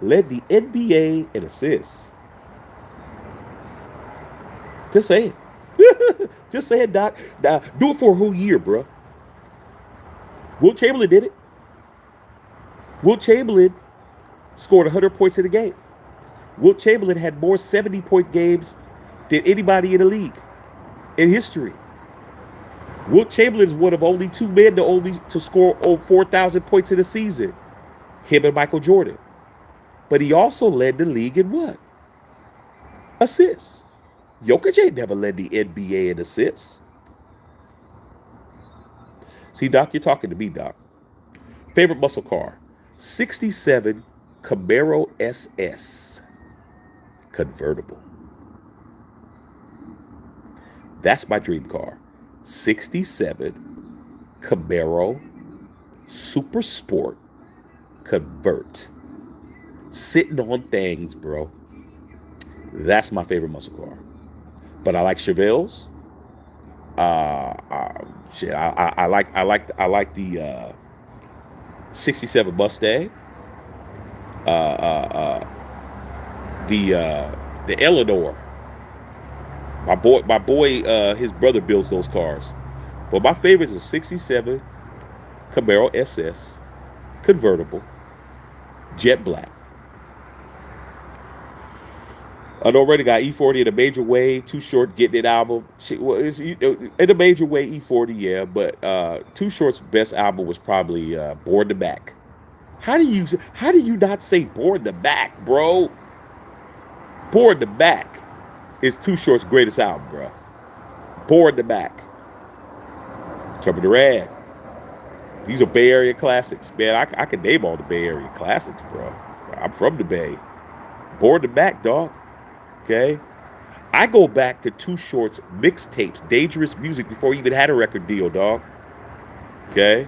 led the NBA in assists. Just saying. Just saying, Doc. Do it for a whole year, bro. Wilt Chamberlain did it. Wilt Chamberlain scored 100 points in a game. Wilt Chamberlain had more 70-point games than anybody in the league in history. Wilt Chamberlain is one of only two men to score over 4,000 points in a season. Him and Michael Jordan. But he also led the league in what? Assists. Jokic ain't never led the NBA in assists. See, Doc, you're talking to me, Doc. Favorite muscle car? 67 Camaro SS. Convertible. That's my dream car. 67 Camaro Super Sport Convert. Sitting on things, bro. That's my favorite muscle car. But I like Chevelles. Shit, I like the 67 Mustang. The Eleanor. My boy, his brother builds those cars. But my favorite is a 67 Camaro SS convertible, jet black. I already got E40 in a Major Way, Too Short getting it album. In a Major Way, E40, yeah, but Too Short's best album was probably Born to Back. How do you not say Born to Back, bro? Born to Back is Too Short's greatest album, bro. Born to Back. Turbo the Rad. These are Bay Area classics, man. I can name all the Bay Area classics, bro. I'm from the Bay. Born to Back, dog. Okay, I go back to Too Short's mixtapes, Dangerous Music, before he even had a record deal, dog. Okay.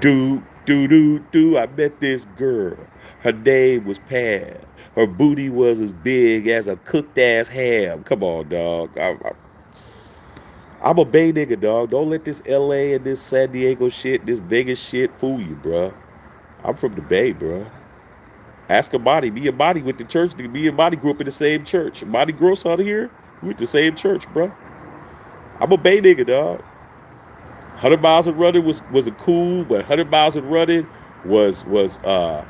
I met this girl. Her name was Pam. Her booty was as big as a cooked ass ham. Come on, dog. I'm a Bay nigga, dog. Don't let this LA and this San Diego shit, this Vegas shit fool you, bro. I'm from the Bay, bro. Ask Amadi. Me and Amadi went to church. Me and Amadi grew up in the same church. Amadi gross out of here. We went to the same church, bro. I'm a Bay nigga, dog. 100 miles of running was a cool, but 100 miles of running was an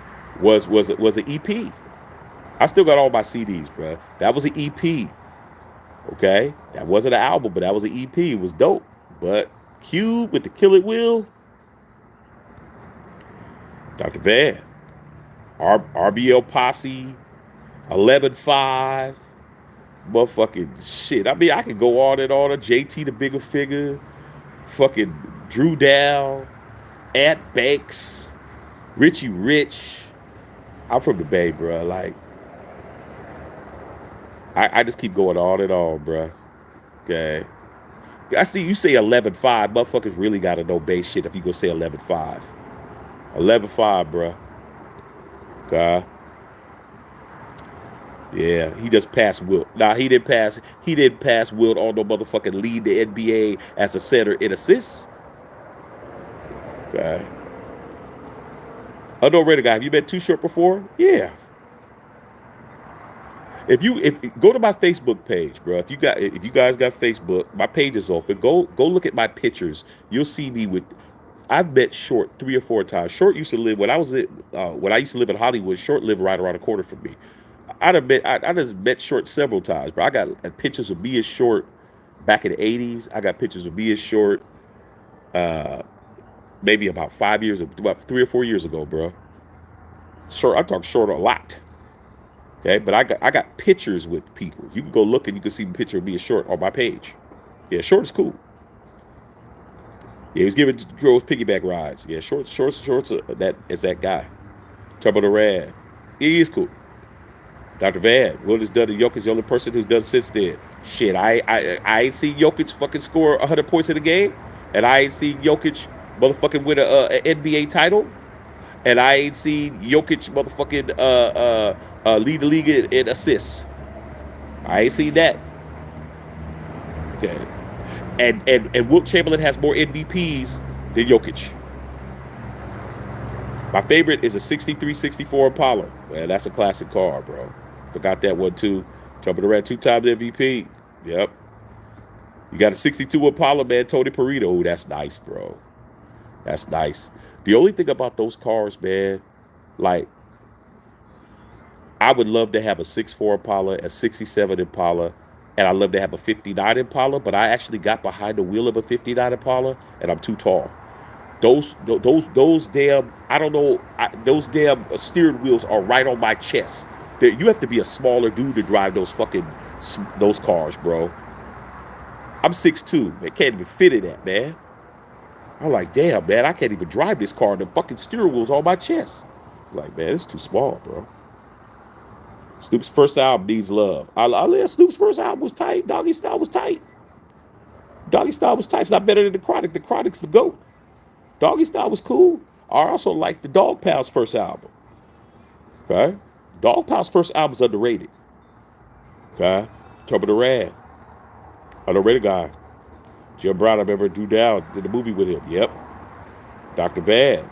EP. I still got all my CDs, bro. That was an EP. Okay, that wasn't an album, but that was an EP. It was dope. But Cube with the Kill It Will, Dr. Van, RBL Posse, 11-5, motherfucking shit. I mean, I could go on and on. JT the Bigger Figure, fucking Drew Dow, At Banks, Richie Rich. I'm from the Bay, bro. Like, I just keep going on and on, bro. Okay. I see you say 11-5. Motherfuckers really got to know base shit if you go say 11-5. 11-5, bro. Okay. Yeah, he just passed Wilt. Nah, he didn't pass. He didn't pass Wilt on no motherfucking lead the NBA as a center in assists. Okay. Underrated guy. Have you been too short before? Yeah. If go to my Facebook page, bro. If you guys got Facebook, my page is open. Go look at my pictures. You'll see me with. I've met Short 3 or 4 times. Short used to live when I used to live in Hollywood. Short lived right around the corner from me. I just met Short several times, bro. I got pictures of me as Short back in the '80s. I got pictures of me as Short, maybe about 5 years, about 3 or 4 years ago, bro. Short, I talk Short a lot. Okay, but I got pictures with people. You can go look and you can see a picture of me as Short on my page. Yeah, Short is cool. Yeah, he was giving girls piggyback rides. Yeah, Short's that is that guy. Turbo the Rad. He is cool. Dr. Van, Will has done to Jokic, the only person who's done since then. Shit, I ain't seen Jokic fucking score 100 points in a game, and I ain't seen Jokic motherfucking win a NBA title, and I ain't seen Jokic motherfucking lead the league in assists. I ain't seen that. Okay, and Wilt Chamberlain has more MVPs than Jokic. My favorite is a 63-64 Impala. Man, that's a classic car, bro. Forgot that one too. Turbo the Red 2 times MVP. Yep. You got a 62 Impala, man. Tony Perito. Ooh, that's nice, bro. That's nice. The only thing about those cars, man, like, I would love to have a 64 Impala, a 67 Impala, and I love to have a 59 Impala, but I actually got behind the wheel of a 59 Impala, and I'm too tall. Those damn, I don't know, those damn steering wheels are right on my chest. You have to be a smaller dude to drive those cars, bro. I'm 6'2", man. Can't even fit in that, man. I'm like, damn, man, I can't even drive this car. The fucking steering wheel's on my chest. I'm like, man, it's too small, bro. Snoop's first album needs love. Snoop's first album was tight. Doggy Style was tight. Doggy Style was tight. It's not better than The Chronic. The Chronic's the GOAT. Doggy Style was cool. I also like the Dog Pound's first album. Okay? Dog Pound's first album's underrated. Okay? Turbo the Rad. Underrated guy. Jim Brown, I remember Drew Down did the movie with him. Yep. Dr. Van.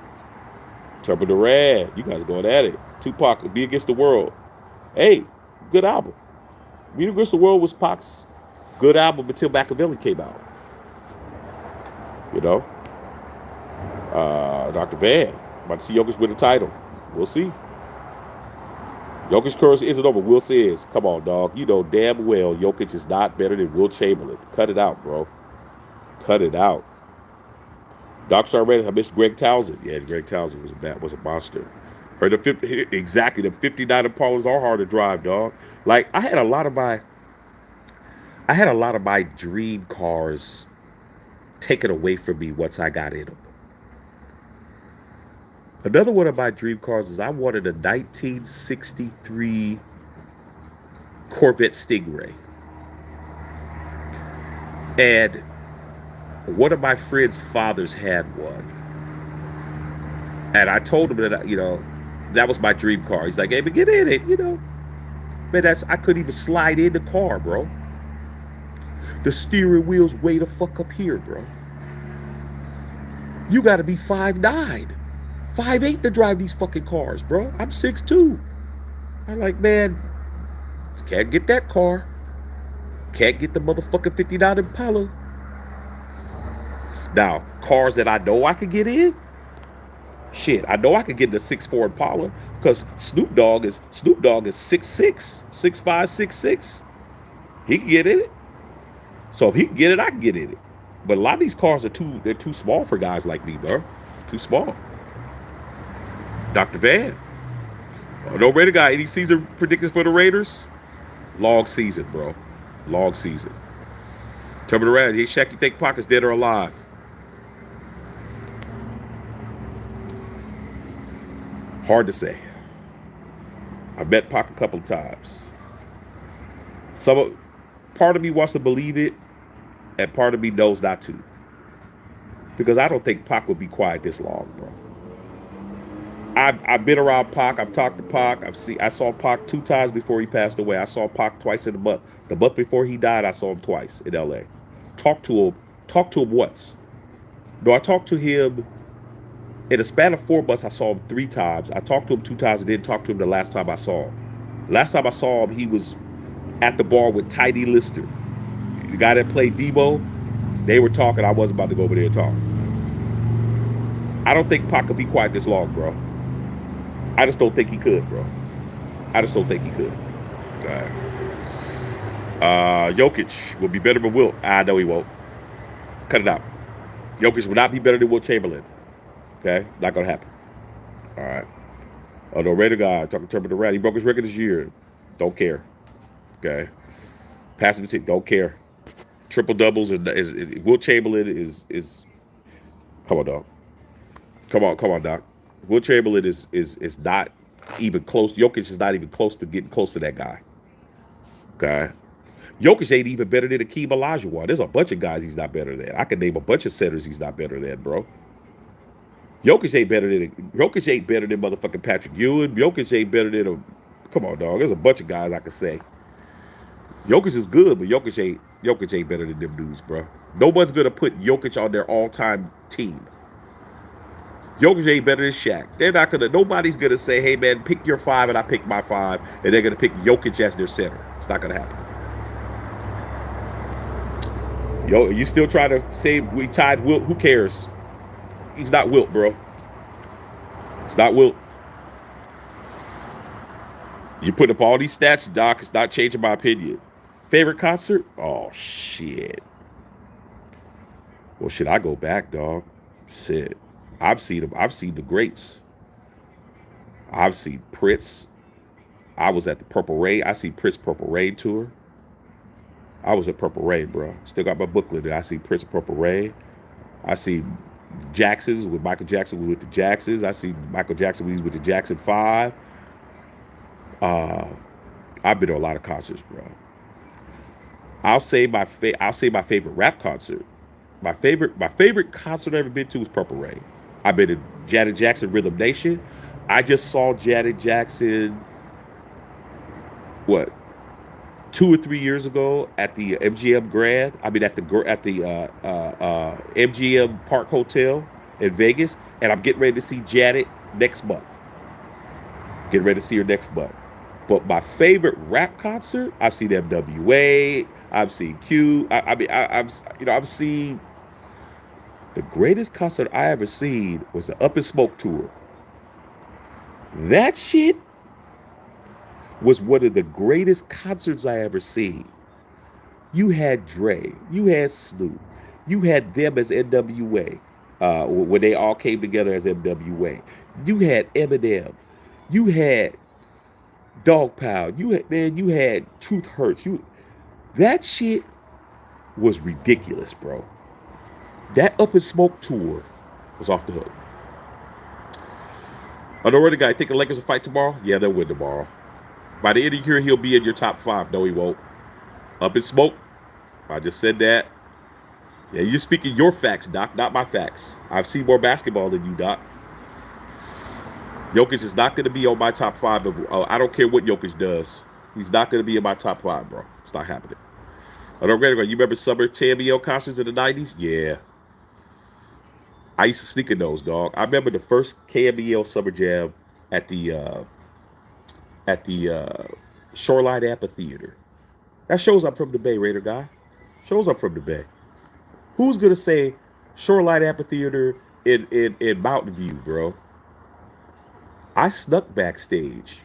Turbo the Rad. You guys are going at it. Tupac, Be Against the World. Hey, good album. Be Against the World was Pac's good album until Machiavelli came out. You know? Dr. Van. About to see Jokic win the title. We'll see. Jokic's curse isn't over. Wilt says, come on, dog. You know damn well Jokic is not better than Wilt Chamberlain. Cut it out, bro. Cut it out. Doc Star Reddit, I missed Greg Townsend. Yeah, Greg Townsend was a monster. Heard exactly, the 59 Impalas are hard to drive, dog. Like, I had a lot of my dream cars taken away from me once I got in them. Another one of my dream cars is I wanted a 1963 Corvette Stingray. And one of my friend's fathers had one. And I told him that, that was my dream car. He's like, hey, but get in it, Man, I couldn't even slide in the car, bro. The steering wheel's way the fuck up here, bro. You gotta be 5'9", 5'8" to drive these fucking cars, bro. I'm 6'2". I'm like, man, can't get that car. Can't get the motherfucking 59 Impala. Now, cars that I know I could get in, shit, I know I could get in the 6'4" Impala because Snoop Dogg is 6'6", 6'5", 6'6". He can get in it. So if he can get it, I can get it. But a lot of these cars are they're too small for guys like me, bro. Too small. Dr. Van. No Raider guy. Any season predictions for the Raiders? Long season, bro. Long season. Terminal Red. Hey, Shaq, you think Pocket's dead or alive? Hard to say. I met Pac a couple of times. Some part of me wants to believe it, and part of me knows not to. Because I don't think Pac would be quiet this long, bro. I've been around Pac. I've talked to Pac. I saw Pac 2 times before he passed away. I saw Pac twice in the month. The month before he died, I saw him twice in L.A. Talked to him. Talked to him once. No, I talked to him in a span of 4 months. I saw him 3 times. I talked to him 2 times and didn't talk to him the last time I saw him. Last time I saw him, he was at the bar with Tidy Lister, the guy that played Debo. They were talking. I wasn't about to go over there and talk. I don't think Pac could be quiet this long, bro. I just don't think he could, bro. I just don't think he could. Jokic will be better than Wilt. I know he won't. Cut it out. Jokic will not be better than Wilt Chamberlain. Okay? Not going to happen. All right. Oh, no, Raider guy talking to the rat. He broke his record this year. Don't care. Okay? Passing the team. Don't care. Triple doubles and Wilt Chamberlain is. Come on, dog. Come on, Doc. Wilt Chamberlain is not even close. Jokic is not even close to getting close to that guy. Okay. Jokic ain't even better than Akeem Olajuwon. There's a bunch of guys he's not better than. I can name a bunch of centers he's not better than, bro. Jokic ain't better than motherfucking Patrick Ewing. Jokic ain't better than a. Come on, dog. There's a bunch of guys I could say. Jokic is good, but Jokic ain't better than them dudes, bro. Nobody's gonna put Jokic on their all-time team. Jokic ain't better than Shaq. They're not gonna. Nobody's gonna say, "Hey man, pick your 5 and I pick my 5," and they're gonna pick Jokic as their center. It's not gonna happen. Yo, you still trying to say we tied Wilt? Who cares? He's not Wilt, bro. It's not Wilt. You put up all these stats, Doc. It's not changing my opinion. Favorite concert? Oh shit. Well, should I go back, dog? Shit. I've seen them. I've seen the greats. I've seen Prince. I was at the Purple Rain. I see Prince Purple Rain tour. I was at Purple Rain, bro. Still got my booklet there. I see Prince Purple Rain. I see Jacksons with Michael Jackson with the Jacksons. I see Michael Jackson when he's with the Jackson 5. I've been to a lot of concerts, bro. I'll say my favorite rap concert. My favorite concert I've ever been to was Purple Rain. I've been to Janet Jackson Rhythm Nation. I just saw Janet Jackson, what, 2 or 3 years ago at the MGM Grand. I mean at the MGM Park Hotel in Vegas, and I'm getting ready to see Janet next month. Getting ready to see her next month. But my favorite rap concert, I've seen MWA, I've seen Q. I've seen. The greatest concert I ever seen was the Up in Smoke tour. That shit was one of the greatest concerts I ever seen. You had Dre, you had Snoop, you had them as NWA, when they all came together as MWA. You had Eminem, you had Dog Pound, you had Truth Hurts. That shit was ridiculous, bro. That Up in Smoke tour was off the hook. I know where the guy think the Lakers will fight tomorrow? Yeah, they'll win tomorrow. By the end of the year, he'll be in your top 5. No, he won't. Up in Smoke. I just said that. Yeah, you're speaking your facts, Doc, not my facts. I've seen more basketball than you, Doc. Jokic is not going to be on my top 5. I don't care what Jokic does. He's not going to be in my top 5, bro. It's not happening. I don't remember. You remember summer cameo concerts in the 90s? Yeah. I used to sneak in those, dog. I remember the first KMBL Summer Jam at the Shoreline Amphitheater. That shows I'm from the Bay, Raider guy. Shows I'm from the Bay. Who's gonna say Shoreline Amphitheater in Mountain View, bro? I snuck backstage.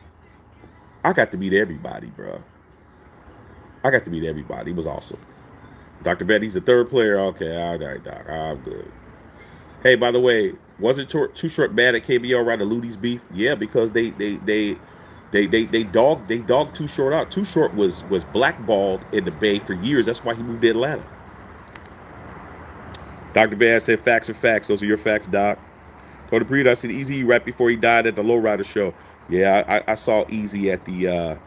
I got to meet everybody, bro. I got to meet everybody. It was awesome. Dr. Bet, he's the third player. Okay, all right, Doc. I'm good. Hey, by the way, wasn't Too Short mad at KBO right to Ludi's beef? Yeah, because they dogged Too Short out. Too Short was blackballed in the Bay for years. That's why he moved to Atlanta. Dr. Van said facts are facts. Those are your facts, Doc. Tony Breed, I seen Easy right before he died at the Lowrider show. Yeah, I saw Easy at the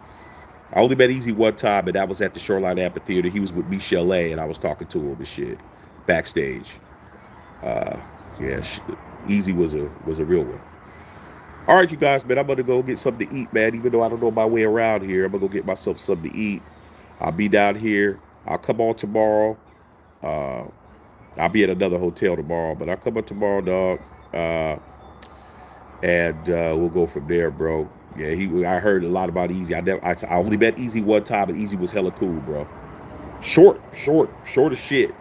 I only met Easy one time, and that was at the Shoreline Amphitheater. He was with Michelle A, and I was talking to him and shit backstage. Yeah, Easy was a real one. All right, you guys, man, I'm gonna go get something to eat, man. Even though I don't know my way around here, I'm gonna go get myself something to eat. I'll be down here. I'll come on tomorrow. Uh, I'll be at another hotel tomorrow, but I'll come on tomorrow, dog. Uh, and we'll go from there, bro. Yeah, I heard a lot about Easy. I only met Easy one time, and Easy was hella cool, bro. Short as shit.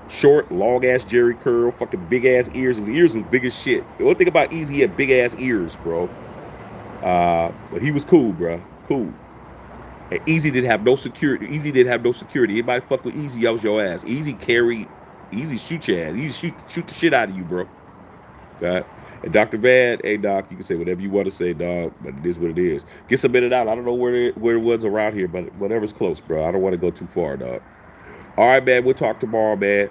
Short, long ass Jerry curl, fucking big ass ears. His ears was big as shit. The one thing about Easy, he had big ass ears, bro. But he was cool, bro. Cool. And Easy didn't have no security. Easy didn't have no security. Anybody fuck with Easy, that was your ass. Easy carried. Easy shoot your ass. Easy shoot the shit out of you, bro. Okay? And Dr. Van, hey Doc, you can say whatever you want to say, dog, but it is what it is. Get some minute out. I don't know where it was around here, but whatever's close, bro. I don't want to go too far, dog. All right, man. We'll talk tomorrow, man.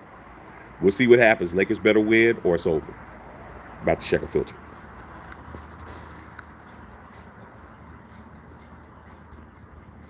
We'll see what happens. Lakers better win or it's over. About to check a filter.